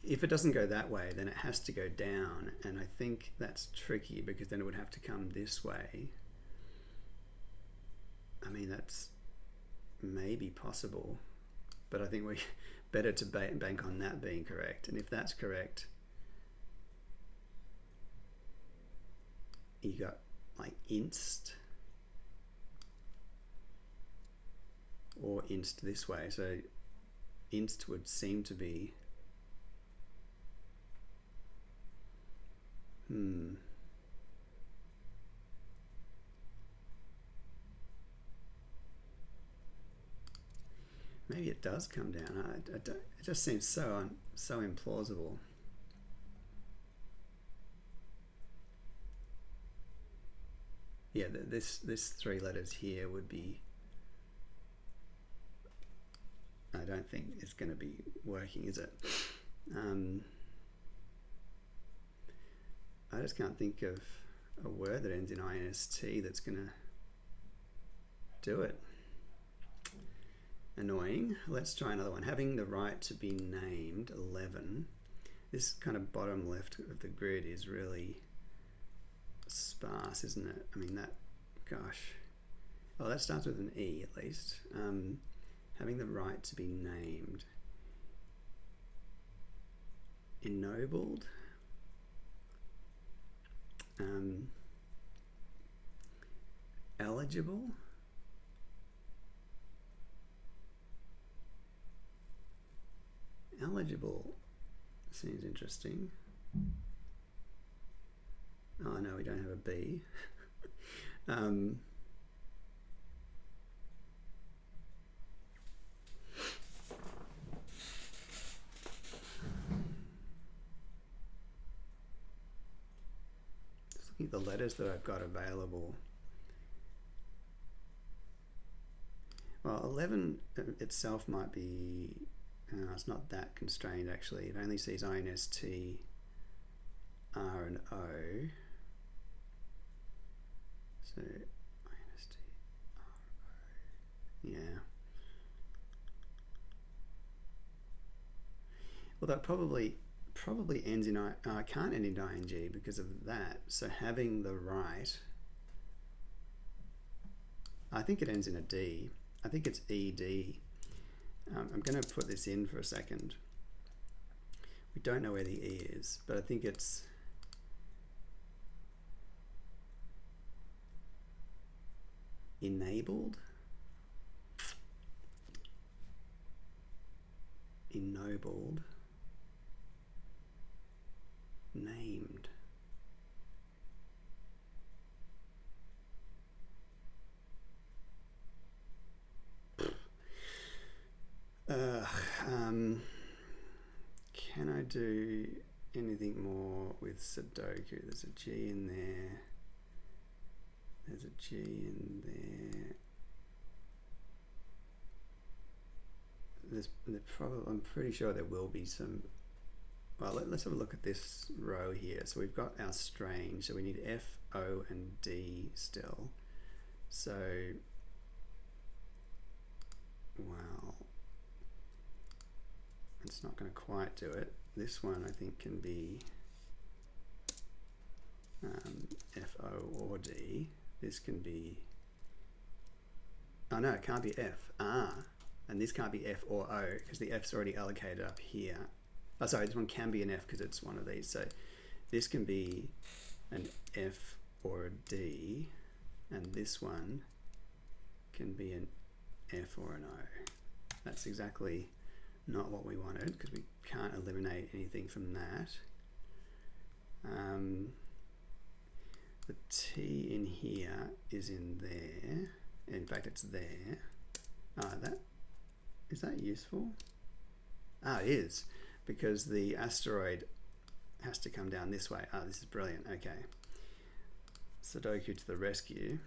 if it doesn't go that way, then it has to go down, and I think that's tricky because then it would have to come this way. I mean, that's maybe possible, but I think we better to bank on that being correct. And if that's correct, you got like inst or inst this way. So inst would seem to be maybe it does come down. It just seems so implausible. Yeah, this 3 letters here would be. I don't think it's going to be working, is it? I just can't think of a word that ends in INST that's going to do it. Annoying. Let's try another one. Having the right to be named, 11. This kind of bottom left of the grid is really sparse, isn't it? I mean, that, gosh. Oh, that starts with an E at least. Having the right to be named. Ennobled. Eligible. Eligible seems interesting. Oh no, we don't have a B. Just looking at the letters that I've got available. Well, 11 itself might be, it's not that constrained actually. It only sees INST, R and O. So INST, R, O. Yeah. Well, that probably ends in can't end in ing because of that. So having the right, I think it ends in a D. I think it's ED. I'm going to put this in for a second. We don't know where the E is, but I think it's enabled, ennobled, named. Can I do anything more with Sudoku? There's a G in there. There's a G in there. I'm pretty sure there will be some. Well, let's have a look at this row here. So we've got our strange. So we need F, O, and D still. So, well, it's not going to quite do it. This one I think can be F, O, or D. This can be, oh no, it can't be F, R. And this can't be F or O because the F's already allocated up here. Oh, sorry, this one can be an F because it's one of these. So this can be an F or a D, and this one can be an F or an O. That's exactly not what we wanted because we can't eliminate anything from that. the T in here is in there. In fact, it's there. Is that useful? It is, because the asteroid has to come down this way. This is brilliant. Okay. Sudoku to the rescue.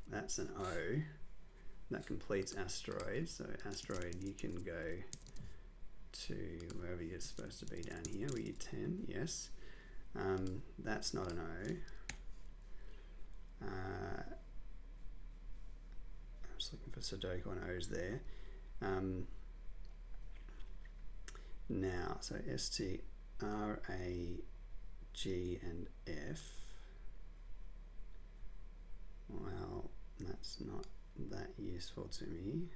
That's an O. That completes asteroid. So asteroid, you can go to wherever you're supposed to be down here. Were you 10? Yes. That's not an O. I'm just looking for Sudoku on O's there. Now, so S, T, R, A, G, and F. Well, that's not that useful to me.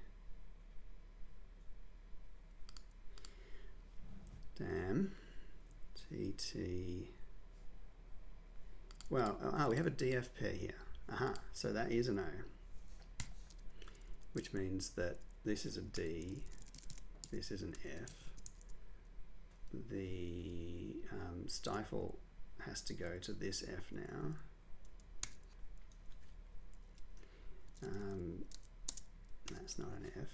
Damn. T, T. Well, we have a DF pair here. So that is an O. Which means that this is a D, this is an F. The stifle has to go to this F now. That's not an F.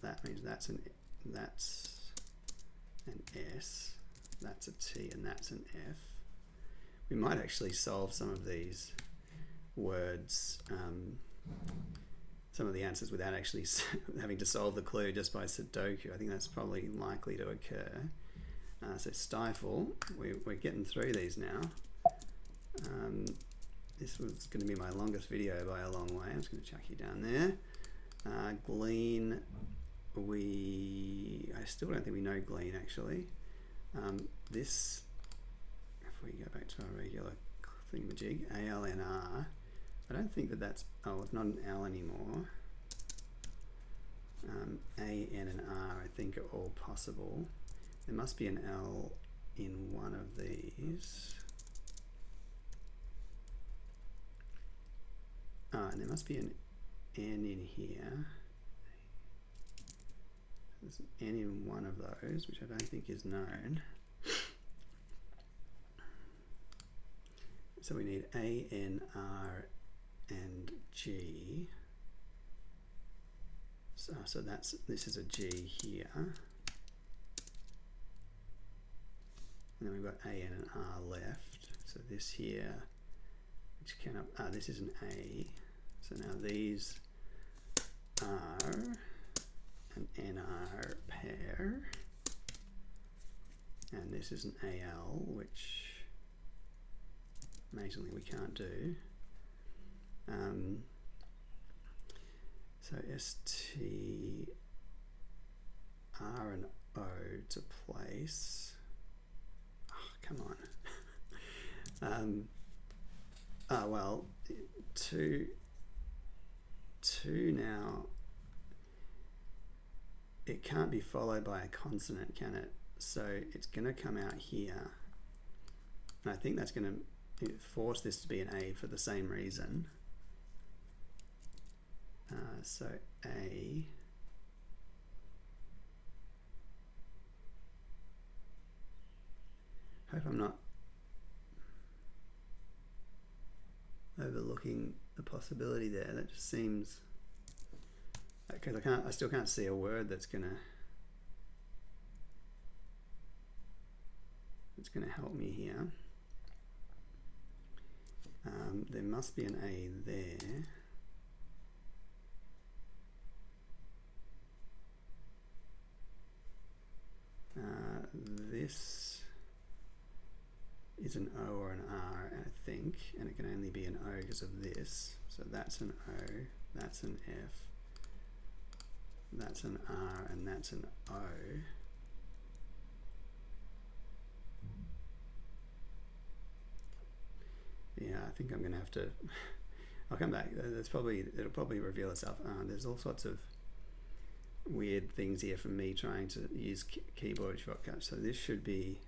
That means that's an S. That's a T, and that's an F. We might actually solve some of these words, some of the answers without actually having to solve the clue just by Sudoku. I think that's probably likely to occur. So stifle, we're getting through these now. This was going to be my longest video by a long way. I'm just going to chuck you down there. Glean, I still don't think we know glean actually. This, if we go back to our regular thingamajig, ALNR, I don't think that's, it's not an L anymore. A, N, and R I think are all possible. There must be an L in one of these. And there must be an N in here. There's an N in one of those, which I don't think is known. So we need A, N, R, and G. So this is a G here. And then we've got A, N, and R left. So this here, which cannot, this is an A. So now these are an NR pair. And this is an AL, which amazingly we can't do. So ST, R and O to place. Come on. Well, two now, it can't be followed by a consonant, can it? So it's going to come out here. And I think that's going to force this to be an A for the same reason. So A. Hope I'm not overlooking the possibility there. That just seems, because I still can't see a word that's gonna help me here. There must be an A there. This is an O or an R, I think, and it can only be an O because of this. So that's an O, that's an F, that's an R, and that's an O. Yeah, I think I'm going to have to, I'll come back. It'll probably reveal itself. There's all sorts of weird things here from me trying to use keyboard shortcuts. So this should be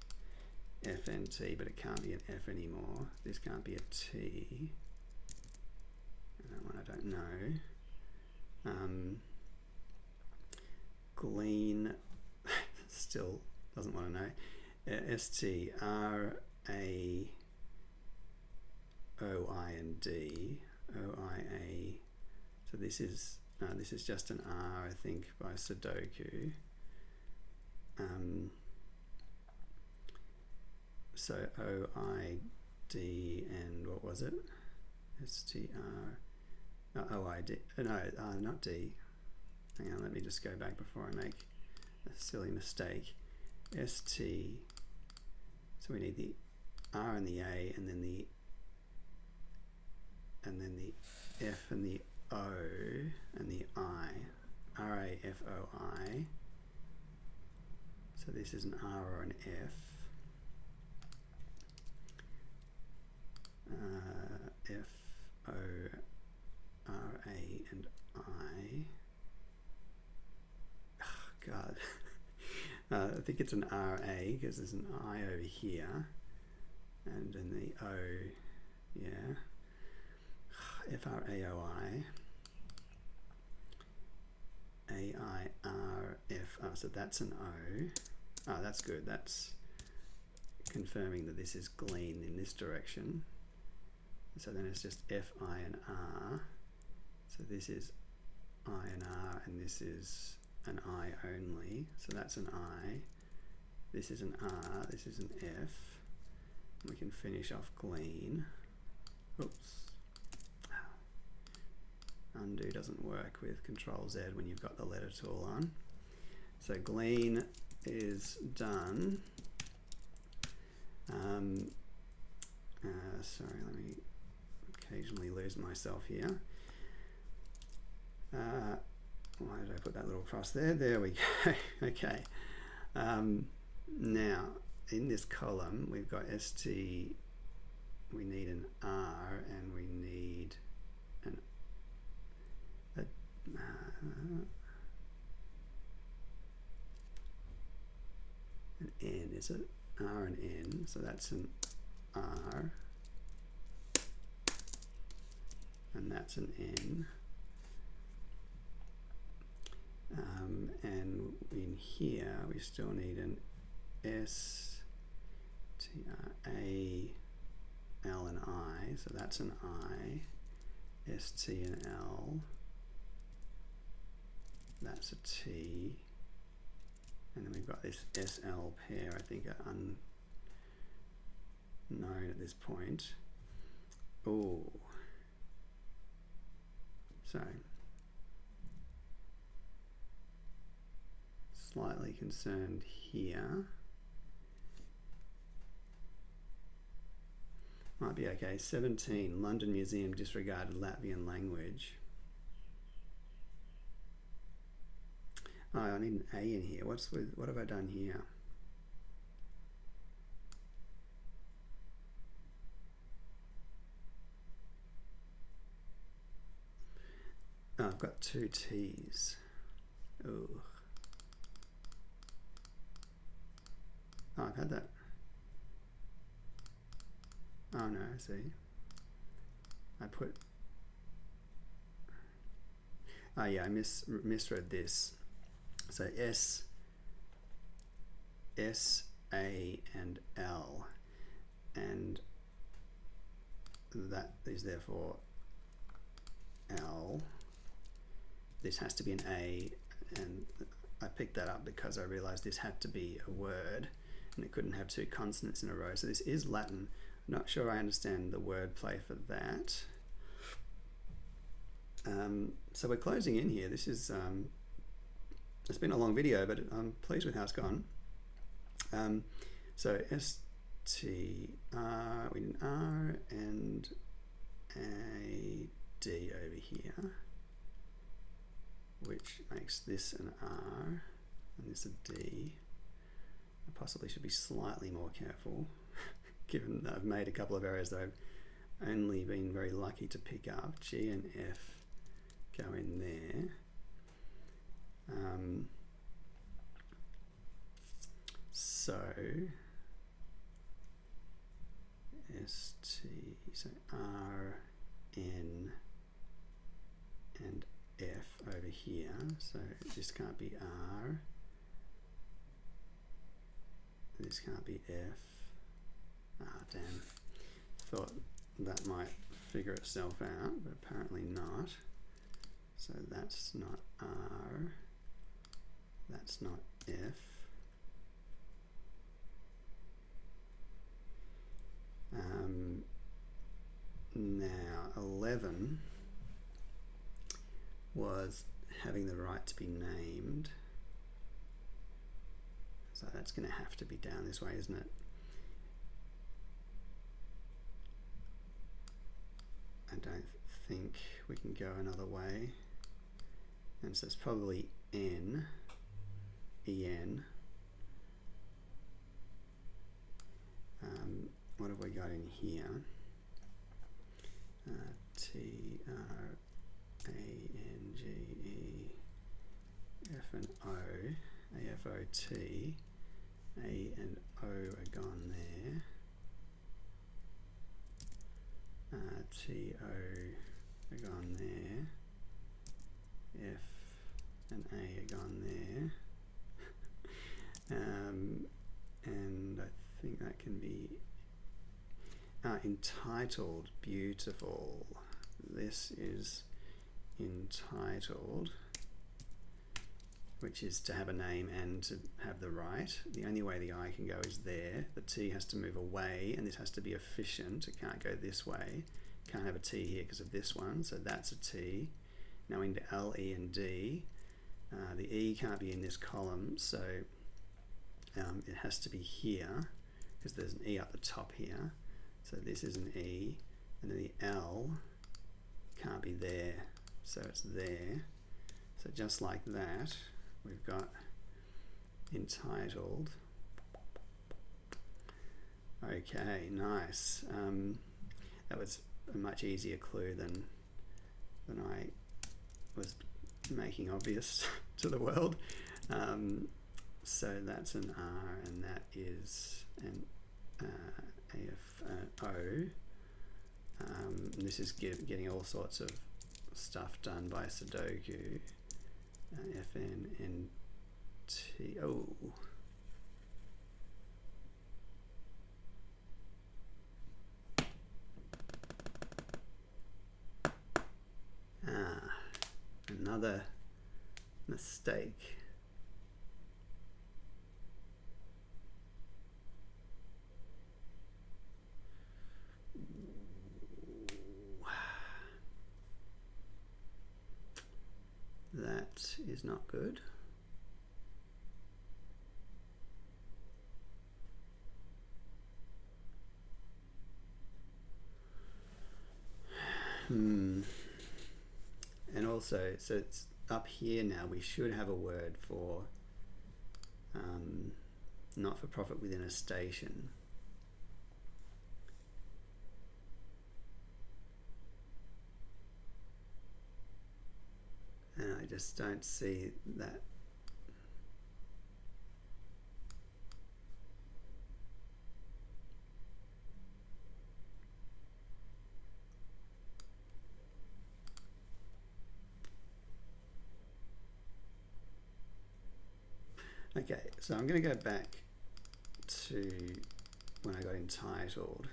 FNT, but it can't be an F anymore. This can't be a T. And that one I don't know. Glean still doesn't want to know. STRA O-I and D, O-I-A. So this is just an R, I think, by Sudoku. So O-I-D and what was it? S-T-R, no, O-I-D, no, not D. Hang on, let me just go back before I make a silly mistake. S-T, so we need the R and the A and then the F and the O and the I, R-A-F-O-I. So this is an R or an F. F-O-R-A and I. Oh, God. I think it's an R-A because there's an I over here. And then the O, yeah. F-R-A-O-I. A-I-R-F. Oh, so that's an O. Oh, that's good. That's confirming that this is glean in this direction. So then it's just F-I and R. So this is I and R, and this is an I only. So that's an I. This is an R. This is an F. We can finish off glean. Oops. Undo doesn't work with Control Z when you've got the letter tool on. So glean is done. Sorry, let me occasionally lose myself here. Why did I put that little cross there? There we go. Okay. Now, in this column, we've got ST, we need an R, and we need an N, is it? R and N, so that's an R, and that's an N. And in here, we still need an S, T, R, A, L and I, so that's an I, S, T and L, that's a T, and then we've got this SL pair, I think are unknown at this point. Oh, so slightly concerned here. Might be okay. 17, London Museum disregarded Latvian language. Oh, I need an A in here. What have I done here? Oh, I've got two T's. Oh. Oh, I've had that. Oh no, I see. I put. Oh yeah, I misread this. So S, A, and L, and that is therefore L. This has to be an A, and I picked that up because I realized this had to be a word, and it couldn't have two consonants in a row. So this is Latin. I'm not sure I understand the wordplay for that. So we're closing in here. This is it's been a long video, but I'm pleased with how it's gone. So STR, we need an R and a D over here, which makes this an R and this a D. I possibly should be slightly more careful, given that I've made a couple of errors that I've only been very lucky to pick up. G and F go in there. So ST, so R, N, and F over here. So this can't be R. This can't be F. Ah, damn. Thought that might figure itself out, but apparently not. So that's not R, that's not F. Now 11 was having the right to be named. So that's going to have to be down this way, isn't it? I don't think we can go another way. And so it's probably N, EN. What have we got in here? T, R, A, N, G, E, F and O, A, F, O, T. A and O are gone there. T, O are gone there. F and A are gone there. And I think that can be entitled. Beautiful. This is entitled, which is to have a name and to have the right. The only way the I can go is there. The T has to move away, and this has to be efficient. It can't go this way. Can't have a T here because of this one, so that's a T. Now into L, E, and D. The E can't be in this column, so it has to be here, because there's an E up the top here. So this is an E, and then the L can't be there, so it's there. So just like that, we've got entitled. Okay, nice. That was a much easier clue than I was making obvious to the world. So that's an R, and that is an AF O. And this is getting all sorts of stuff done by Sudoku. FNNT. Oh. Another mistake. That is not good. And also, so it's up here now, we should have a word for not-for-profit within a station. And I just don't see that. Okay, so I'm going to go back to when I got entitled.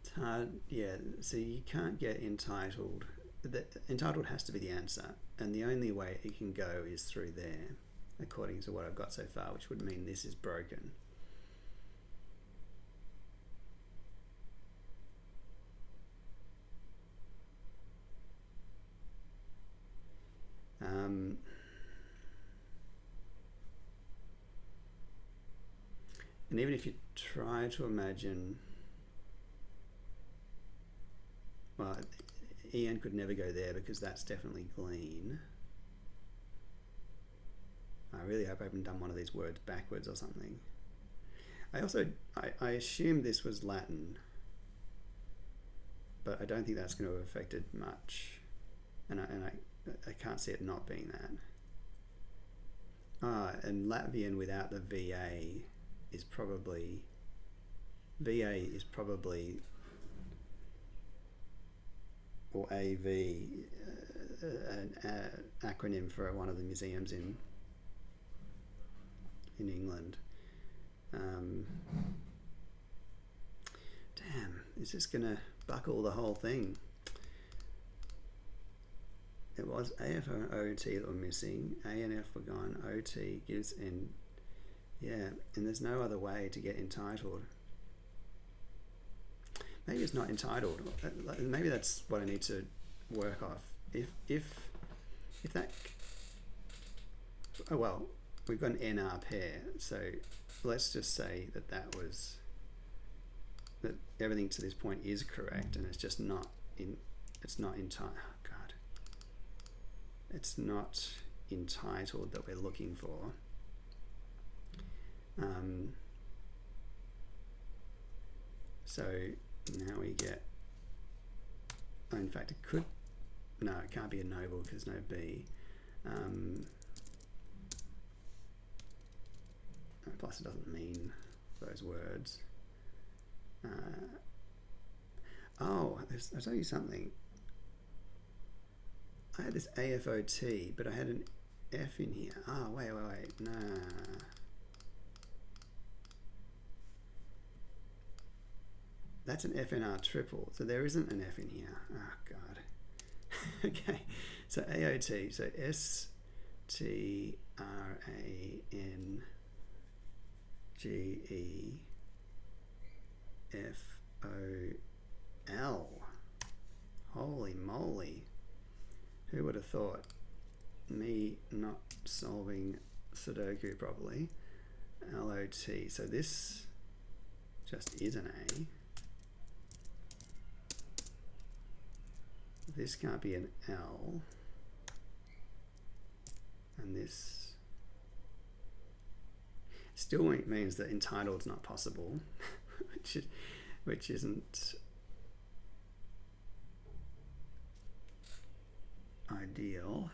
It's hard, yeah, so you can't get entitled. Entitled has to be the answer, and the only way it can go is through there, according to what I've got so far, which would mean this is broken. And even if you try to imagine, well, EN could never go there because that's definitely Glean. I really hope I haven't done one of these words backwards or something. I assumed this was Latin, but I don't think that's going to have affected much. And I can't see it not being that. And Latvian without the VA is probably, or AV, an acronym for one of the museums in England. Damn, is this gonna buckle the whole thing? It was AF and OT that were missing. A and F were gone. OT gives in. Yeah, and there's no other way to get entitled. Maybe it's not entitled. Maybe that's what I need to work off. If that. Oh well, we've got an NR pair, so let's just say that was that everything to this point is correct, and it's just not in. It's not entitled. Oh God. It's not entitled that we're looking for. So now we get. Oh, in fact, it could. No, it can't be a noble because no B. Plus, it doesn't mean those words. I'll tell you something. I had this AFOT, but I had an F in here. Oh, wait. Nah. That's an FNR triple, so there isn't an F in here. Oh, God. Okay, so AOT, so STRANGEFOL. Holy moly. Who would have thought? Me not solving Sudoku properly. LOT, so this just is an A. This can't be an L, and this still means that entitled's not possible, which isn't ideal.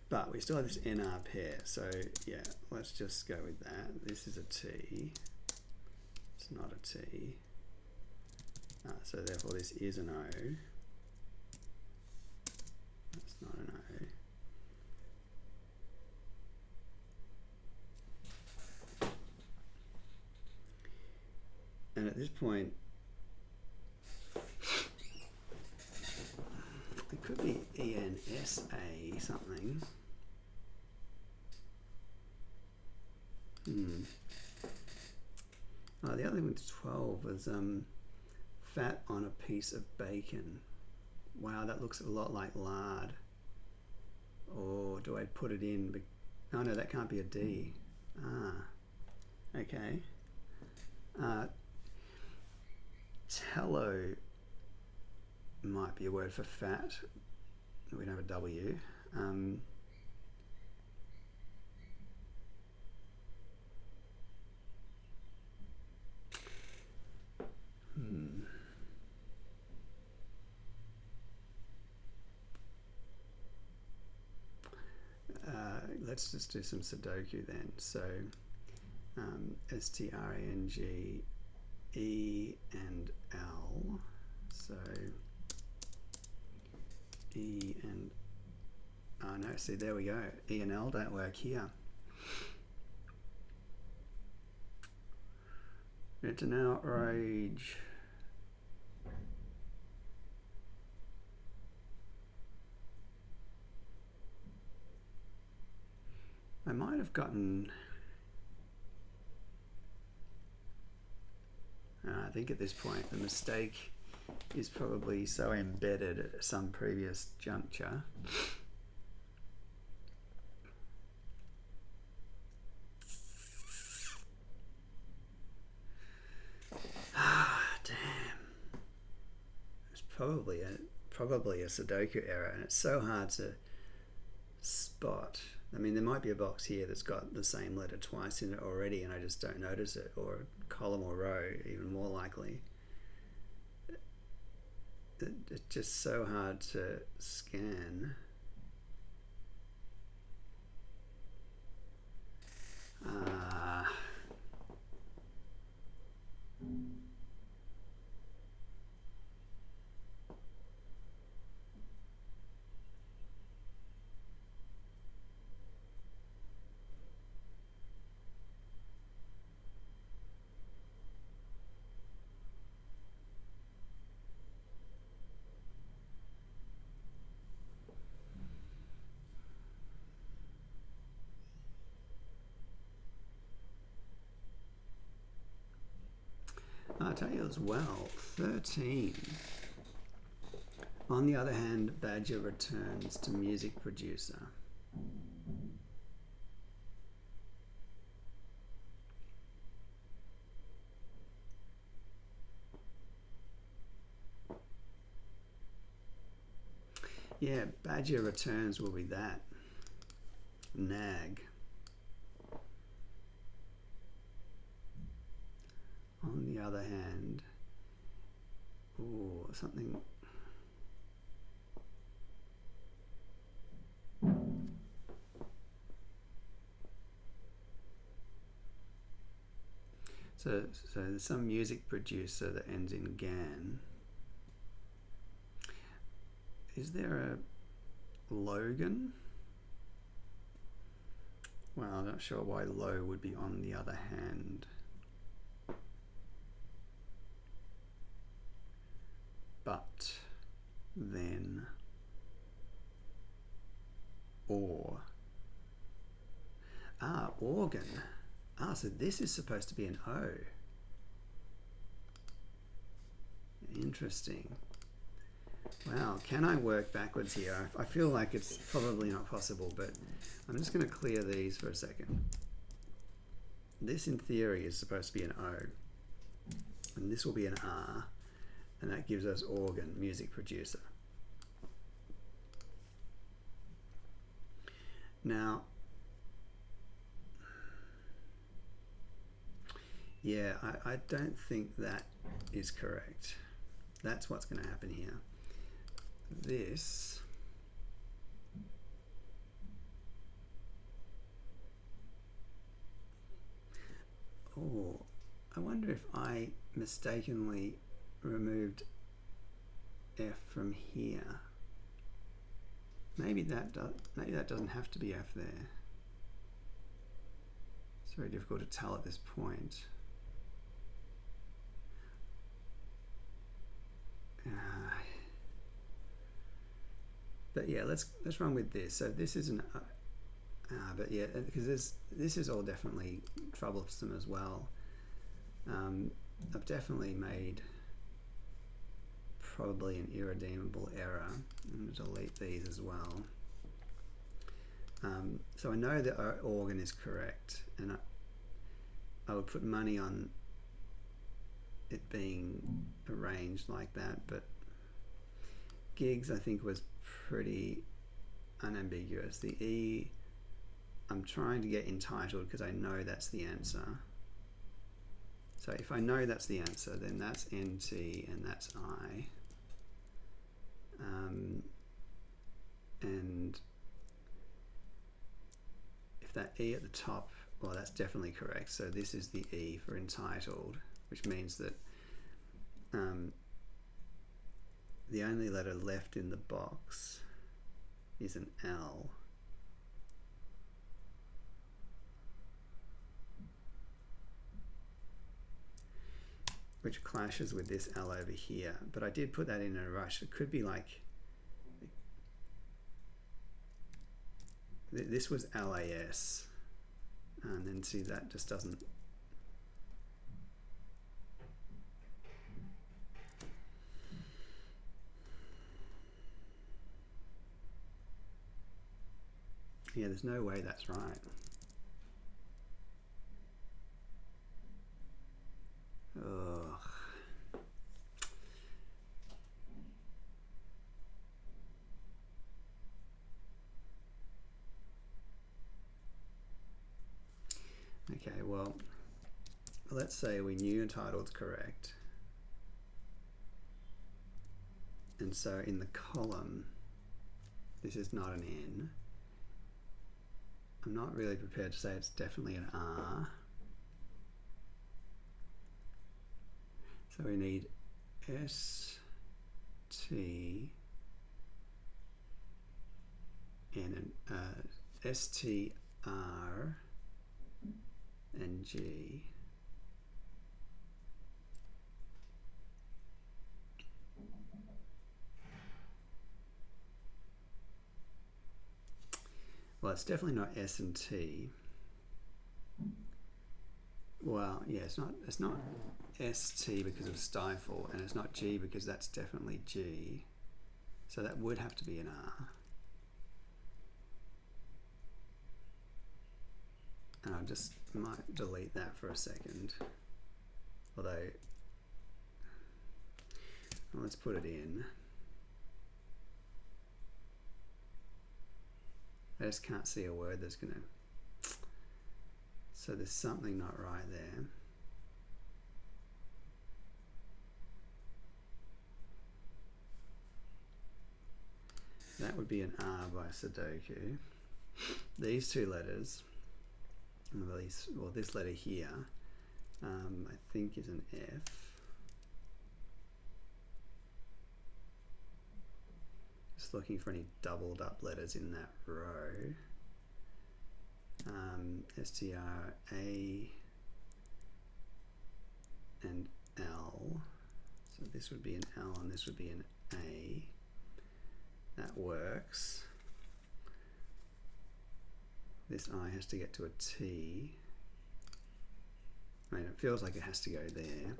But we still have this NR pair, so yeah, let's just go with that. This is a T. It's not a T. So therefore this is an O. That's not an O. And at this point, it could be ENSA something. Oh, the other thing with 12 was fat on a piece of bacon. Wow, that looks a lot like lard. Or do I put it in? Oh no, that can't be a D. Okay. Tallow might be a word for fat. We don't have a W. Let's just do some Sudoku then. So STRANGE and L. So E and oh no, see there we go. E and L don't work here. It's an outrage. I might have gotten. I think at this point the mistake is probably so embedded at some previous juncture. Damn. It's probably a Sudoku error, and it's so hard to spot. I mean, there might be a box here that's got the same letter twice in it already and I just don't notice it, or column or row, even more likely. It's just so hard to scan. tell you as well, 13. On the other hand, Badger returns to music producer. Yeah, Badger returns will be that. Nag. On the other hand, ooh, something. So there's some music producer that ends in Gan. Is there a Logan? Well, I'm not sure why Low would be on the other hand. But then or. Organ. So this is supposed to be an O. Interesting. Wow, can I work backwards here? I feel like it's probably not possible, but I'm just going to clear these for a second. This, in theory, is supposed to be an O. And this will be an R. And that gives us organ, music producer. Now, yeah, I don't think that is correct. That's what's going to happen here. This I wonder if I mistakenly removed F from here. Maybe that doesn't have to be F there. It's very difficult to tell at this point. But yeah, let's run with this. So this is an but yeah, because this is all definitely troublesome as well. I've definitely made probably an irredeemable error. I'm going to delete these as well. So I know that our organ is correct, and I would put money on it being arranged like that, but gigs I think was pretty unambiguous. The E, I'm trying to get entitled because I know that's the answer. So if I know that's the answer, then that's NT and that's I. And if that E at the top, well, that's definitely correct. So this is the E for entitled, which means that the only letter left in the box is an L. Which clashes with this L over here. But I did put that in a rush. It could be like, this was LAS. And then see, that just doesn't. Yeah, there's no way that's right. Ugh. Okay, well, let's say we knew entitled's correct. And so in the column, this is not an N. I'm not really prepared to say it's definitely an R. So we need S, T, and S, T, R, and G. Well, it's definitely not S and T. well, yeah, it's not ST because of stifle, and it's not G because that's definitely G. So that would have to be an R. And I just might delete that for a second. Although, well, let's put it in. I just can't see a word that's going to... So there's something not right there. That would be an R by Sudoku. These two letters, well, this letter here, I think is an F. Just looking for any doubled up letters in that row. STR, A, and L. So this would be an L and this would be an A. That works. This I has to get to a T. I mean, it feels like it has to go there.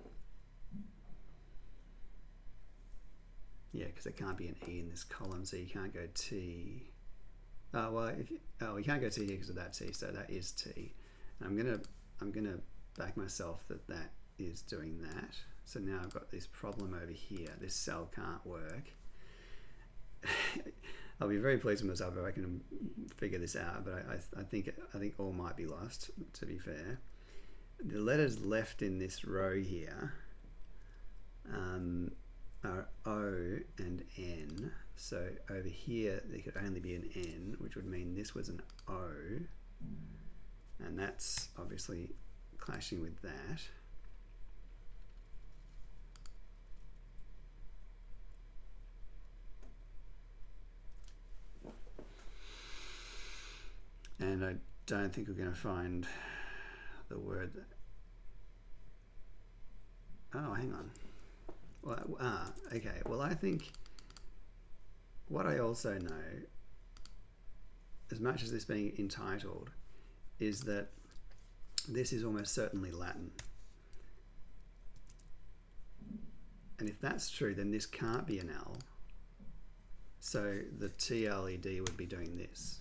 Yeah, because there can't be an E in this column, so you can't go T. Well, you can't go T here because of that T, so that is T. And I'm gonna back myself that is doing that. So now I've got this problem over here. This cell can't work. I'll be very pleased with myself if I can figure this out, but I think all might be lost, to be fair. The letters left in this row here are O and N. So over here there could only be an N, which would mean this was an O, and that's obviously clashing with that. And I don't think we're going to find the word that... Oh, hang on. Well, okay. Well, I think what I also know, as much as this being entitled, is that this is almost certainly Latin. And if that's true, then this can't be an L. So the TLED would be doing this.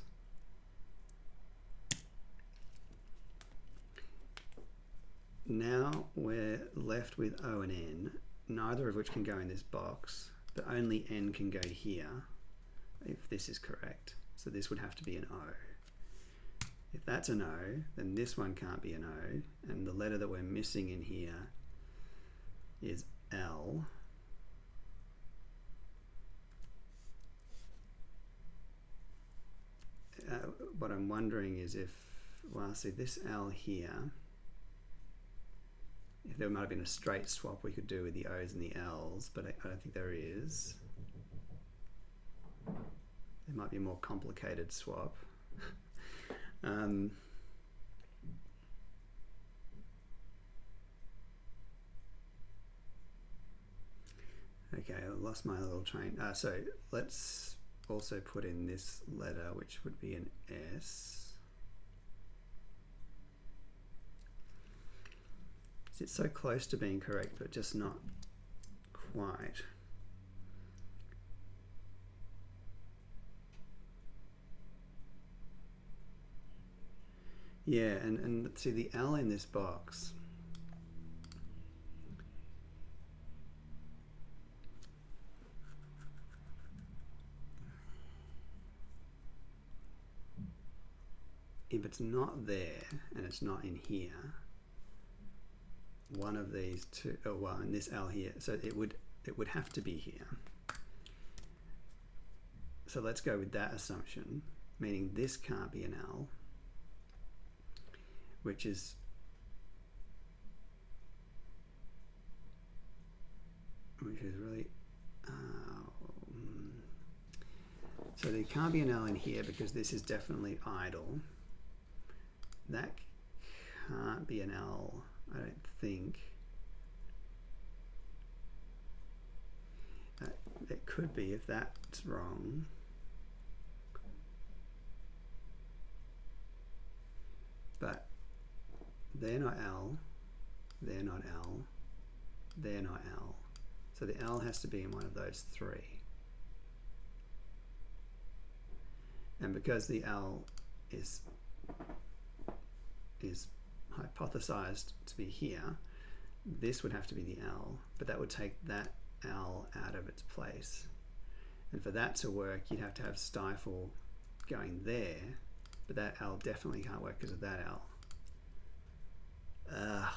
Now we're left with O and N, neither of which can go in this box, but only N can go here, if this is correct. So this would have to be an O. If that's an O, then this one can't be an O, and the letter that we're missing in here is L. What I'm wondering is if, well, see this L here, if there might have been a straight swap we could do with the O's and the L's, but I don't think there is. There might be a more complicated swap. Okay, I lost my little train. So let's also put in this letter, which would be an S. It's so close to being correct, but just not quite. Yeah, and see the L in this box. If it's not there and it's not in here, one of these two, oh well, and this L here, so it would have to be here. So let's go with that assumption, meaning this can't be an L, which is really so there can't be an L in here because this is definitely idle. That can't be an L, I don't think. It could be if that's wrong. But they're not L. they're not L, they're not L. So the L has to be in one of those three. And because the L is hypothesized to be here, this would have to be the L, but that would take that L out of its place. And for that to work, you'd have to have stifle going there, but that L definitely can't work because of that L. Ugh.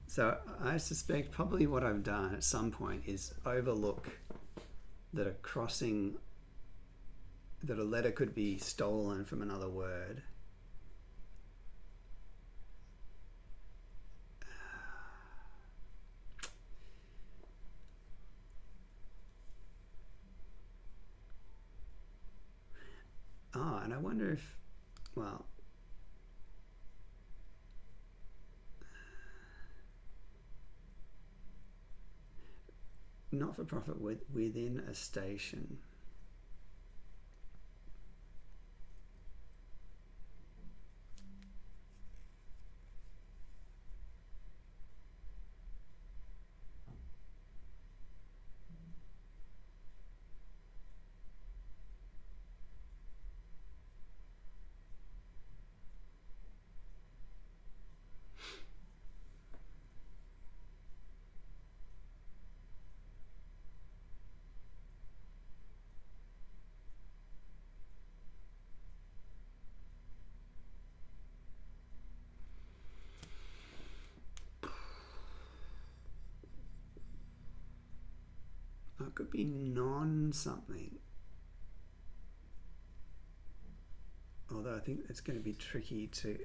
So I suspect probably what I've done at some point is overlook that that a letter could be stolen from another word. Oh, and I wonder if, well, not-for-profit within a station. It could be non-something. Although I think it's going to be tricky to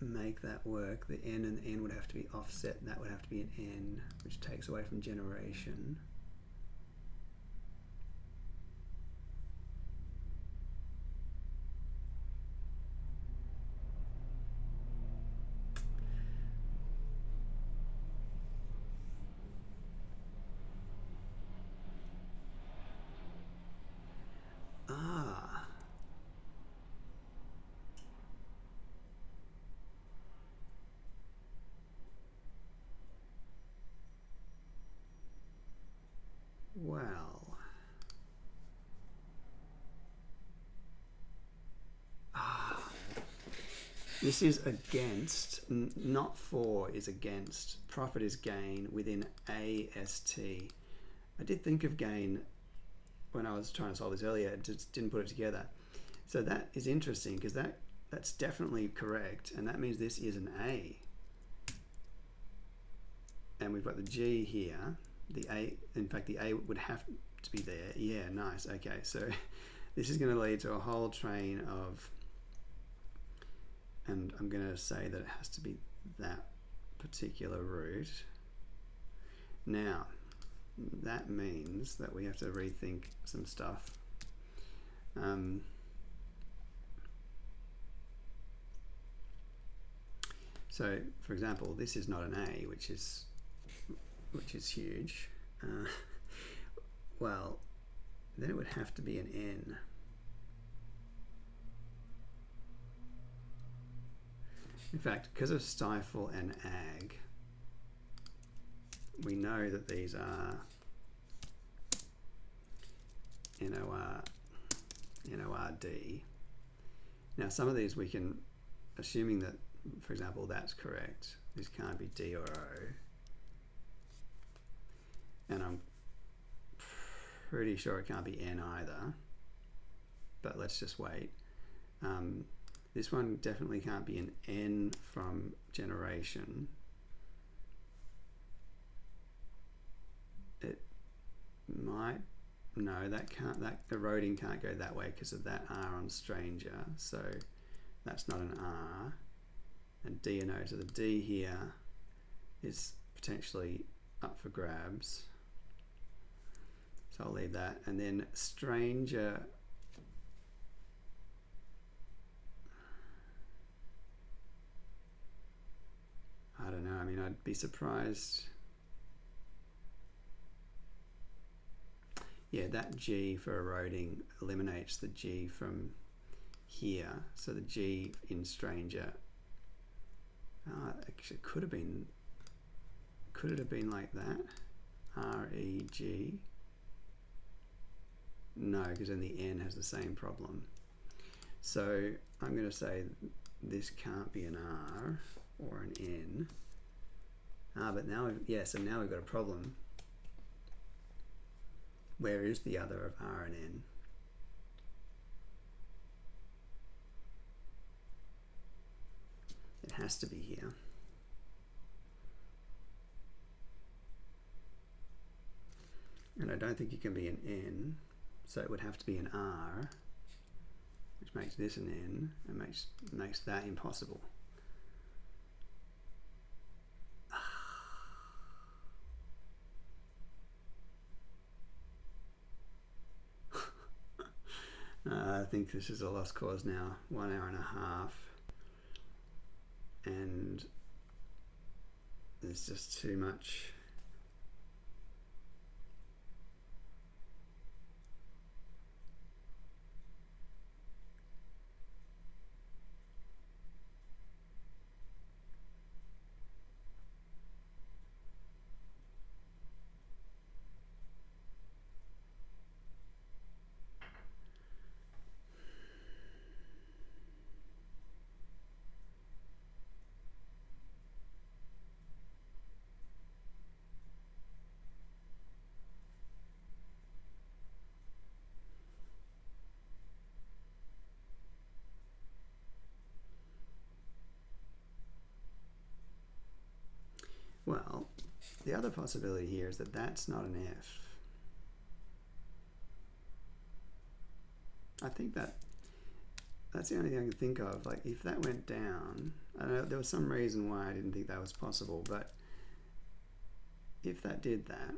make that work. The N and the N would have to be offset, and that would have to be an N, which takes away from generation. Well, this is against, not for is against. Profit is gain within AST. I did think of gain when I was trying to solve this earlier, just didn't put it together. So that is interesting because that's definitely correct, and that means this is an A. And we've got the G here. The A, in fact, the A would have to be there. Yeah, nice. Okay, so this is going to lead to a whole train of, and I'm going to say that it has to be that particular route. Now, that means that we have to rethink some stuff. So, for example, this is not an A, which is huge. Well, then it would have to be an N. In fact, because of stifle and ag, we know that these are NOR, NORD. Now, some of these we can, assuming that, for example, that's correct, this can't be D or O. And I'm pretty sure it can't be N either, but let's just wait. This one definitely can't be an N from generation. It might, no, that eroding can't go that way because of that R on stranger, so that's not an R. And D and O, so the D here is potentially up for grabs. So I'll leave that. And then stranger, I don't know, I mean, I'd be surprised. Yeah, that G for eroding eliminates the G from here. So the G in stranger Actually, could it have been like that? R-E-G. No, because then the N has the same problem. So I'm going to say this can't be an R or an N. But now, so now we've got a problem. Where is the other of R and N? It has to be here. And I don't think it can be an N, so it would have to be an R, which makes this an N and makes that impossible. I think this is a lost cause now. 1 hour and a half. And there's just too much. Well, the other possibility here is that that's not an F. I think that's the only thing I can think of. Like, if that went down, I know there was some reason why I didn't think that was possible, but if that did that,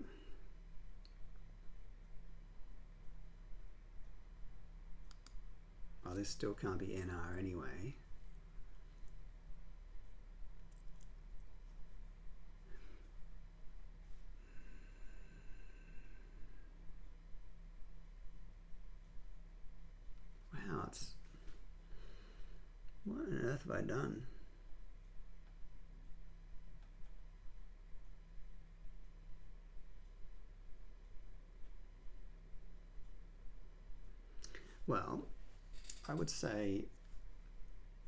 well, this still can't be NR anyway. What on earth have I done? Well, I would say,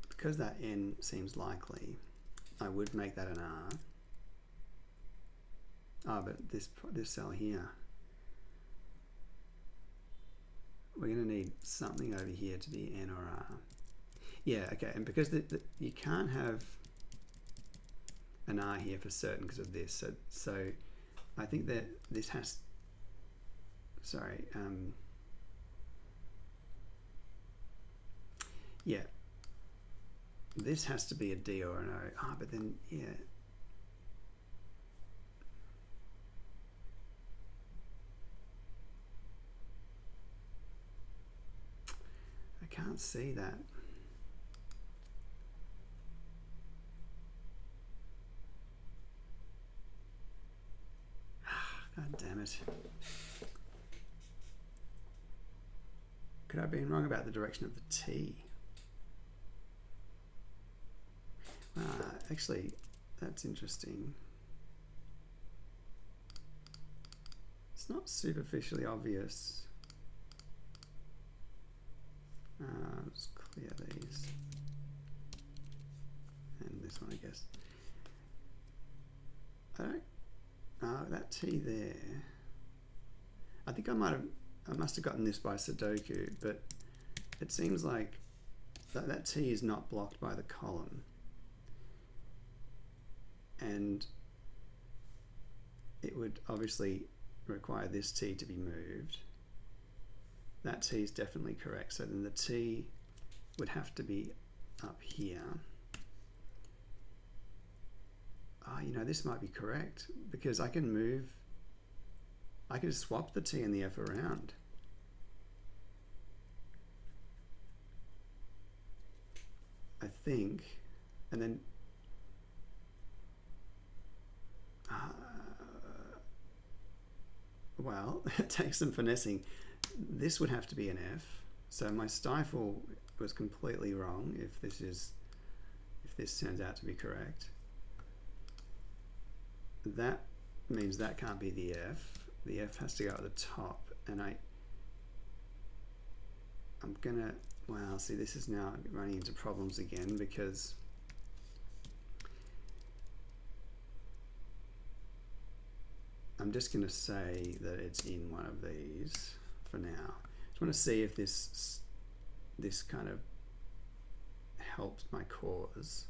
because that N seems likely, I would make that an R. Oh, but this cell here, we're going to need something over here to be N or R. Yeah, okay, and because you can't have an R here for certain because of this, so I think that this has, yeah, this has to be a D or an O. Ah, but then, yeah. I can't see that. God damn it. Could I have been wrong about the direction of the T? Actually, that's interesting. It's not superficially obvious. Let's clear these. And this one, I guess. That T there. I think I must have gotten this by Sudoku, but it seems like that T is not blocked by the column. And it would obviously require this T to be moved. That T is definitely correct. So then the T would have to be up here. Oh, you know, this might be correct because I can swap the T and the F around. I think, and then well, it takes some finessing. This would have to be an F. So my stifle was completely wrong if this this turns out to be correct. That means that can't be the F. The F has to go at the top, and I'm gonna, well, see, this is now running into problems again, because I'm just gonna say that it's in one of these for now. Just want to see if this kind of helps my cause.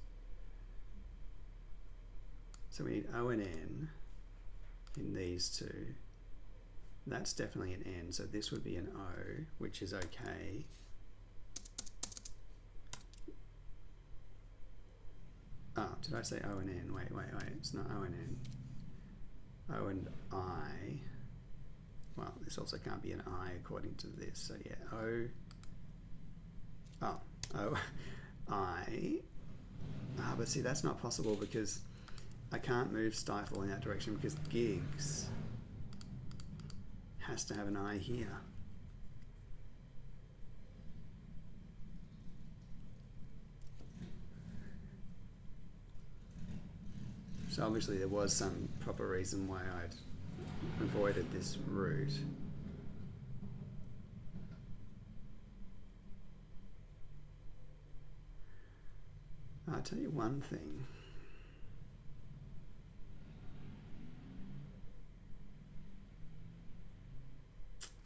So we need O and N in these two. That's definitely an N, so this would be an O, which is okay. Oh, did I say O and N? Wait, it's not O and N. O and I. Well, this also can't be an I according to this, so yeah, O, I. But see, that's not possible because I can't move stifle in that direction because gigs has to have an I here. So obviously there was some proper reason why I'd avoided this route. I'll tell you one thing.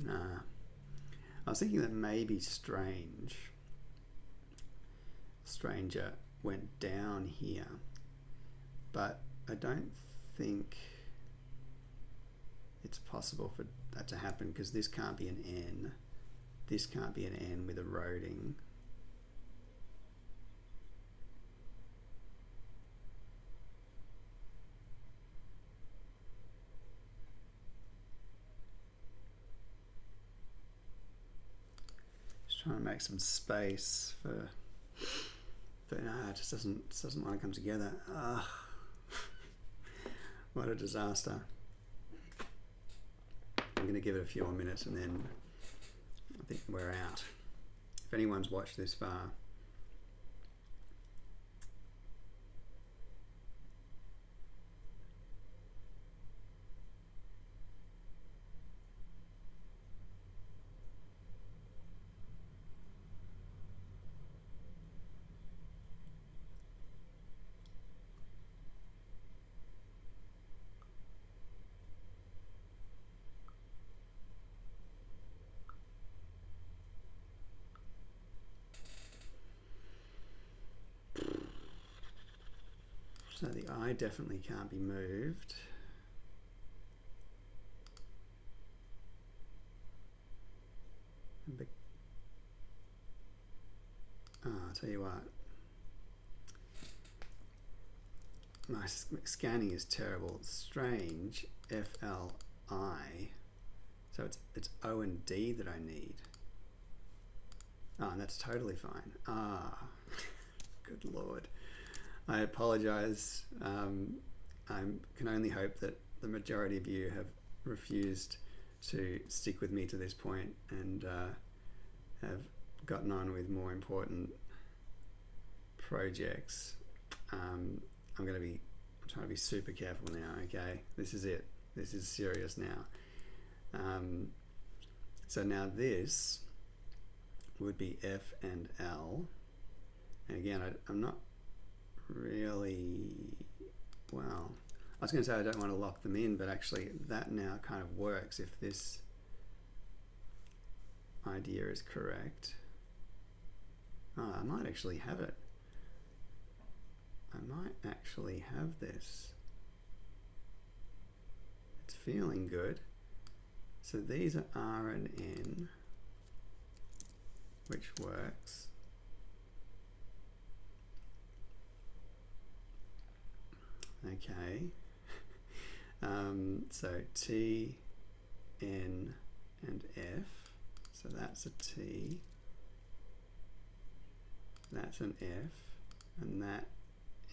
Nah. I was thinking that maybe Stranger went down here, but I don't think it's possible for that to happen because this can't be an N. This can't be an N with eroding. Trying to make some space for, but no, it just doesn't want to come together. Ugh. What a disaster. I'm going to give it a few more minutes and then I think we're out. If anyone's watched this far, so the I definitely can't be moved. I'll tell you what. My scanning is terrible. Strange, FLI. So it's O and D that I need. Oh, and that's totally fine. Good Lord. I apologize. I can only hope that the majority of you have refused to stick with me to this point and have gotten on with more important projects. I'm trying to be super careful now, okay? This is it. This is serious now. So now this would be F and L. And again, I'm not really, well, I was going to say I don't want to lock them in, but actually that now kind of works if this idea is correct. Oh, I might actually have it. I might actually have this. It's feeling good. So these are R and N, which works. Okay. So T, N, and F. So that's a T. That's an F. And that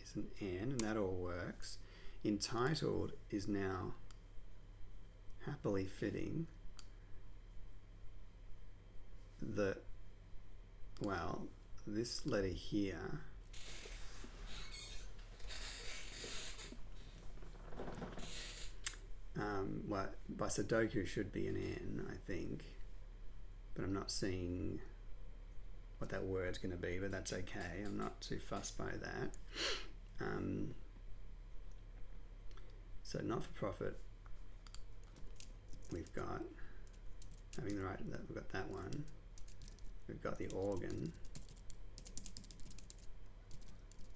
is an N, and that all works. Entitled is now happily fitting. Well, this letter here well, by Sudoku should be an N, I think, but I'm not seeing what that word's going to be, but that's okay. I'm not too fussed by that. So not-for-profit, we've got having the right, we've got that one. We've got the organ,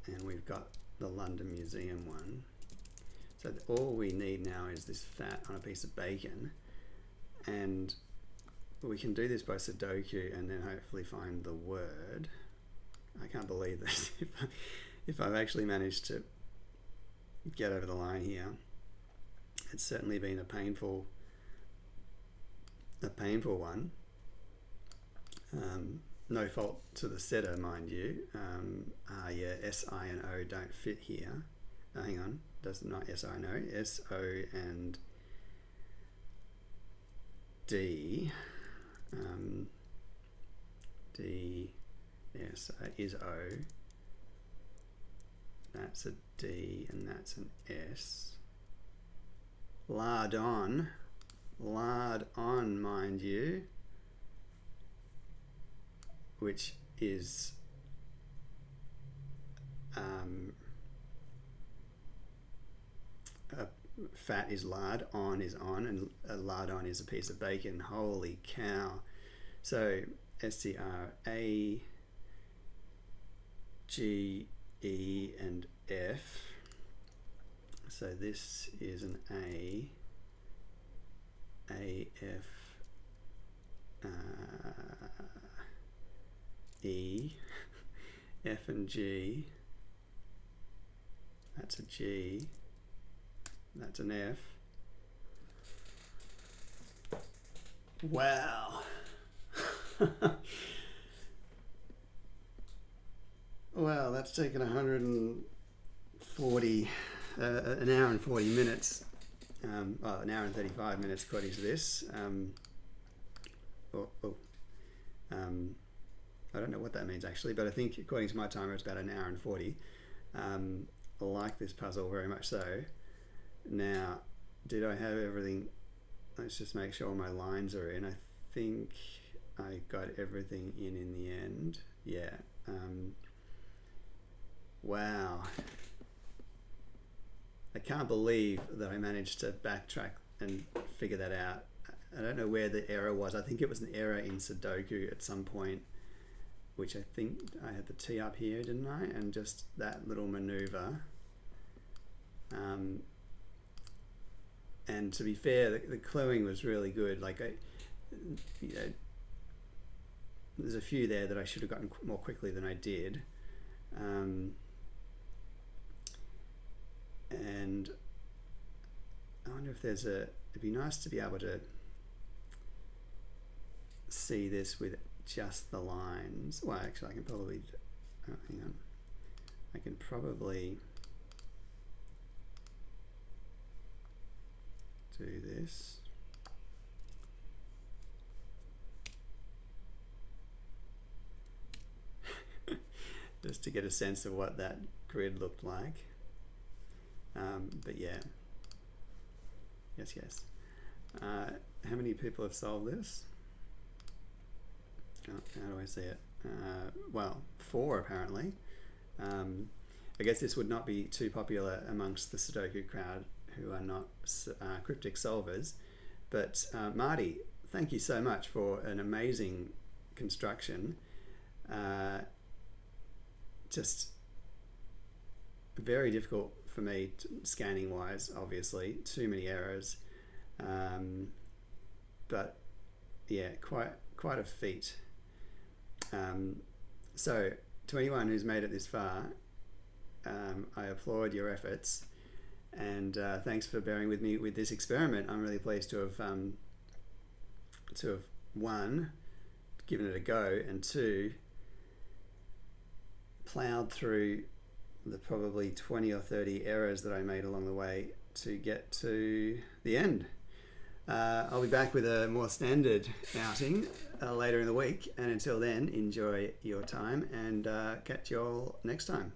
and we've got the London Museum one. So all we need now is this fat on a piece of bacon, and we can do this by Sudoku and then hopefully find the word. I can't believe this. If I've actually managed to get over the line here. It's certainly been a painful one. No fault to the setter, mind you. Yeah, S, I, and O don't fit here. Hang on, does not S, I, and O. S, O, and D. D, yes, is O. That's a D, and that's an S. Lardon, mind you, which is fat is lard, on is on, and a lardon is a piece of bacon. Holy cow. So STRAGE and F. So this is an A, F, E, F and G. That's a G. That's an F. Wow. Well, that's taken 140, an hour and 40 minutes. Well, an hour and 35 minutes according to this. I don't know what that means actually, but I think according to my timer it's about an hour and 40. I like this puzzle very much so. Now, did I have everything? Let's just make sure my lines are in. I think I got everything in the end. Yeah. Wow. I can't believe that I managed to backtrack and figure that out. I don't know where the error was. I think it was an error in Sudoku at some point, which I think I had the T up here, didn't I? And just that little maneuver. And to be fair, the cluing was really good. Like, there's a few there that I should have gotten more quickly than I did. And I wonder if there's it'd be nice to be able to see this with just the lines. Well, actually I can probably, hang on. I can probably do this. Just to get a sense of what that grid looked like. But yeah, yes. How many people have solved this? Oh, how do I see it? Well, 4 apparently. I guess this would not be too popular amongst the Sudoku crowd who are not cryptic solvers. But Marty, thank you so much for an amazing construction. Just very difficult for me, scanning wise, obviously, too many errors. But yeah, quite a feat. So to anyone who's made it this far, I applaud your efforts, and thanks for bearing with me with this experiment. I'm really pleased to have 1, given it a go, and 2, plowed through the probably 20 or 30 errors that I made along the way to get to the end. I'll be back with a more standard outing later in the week, and until then, enjoy your time, and catch you all next time.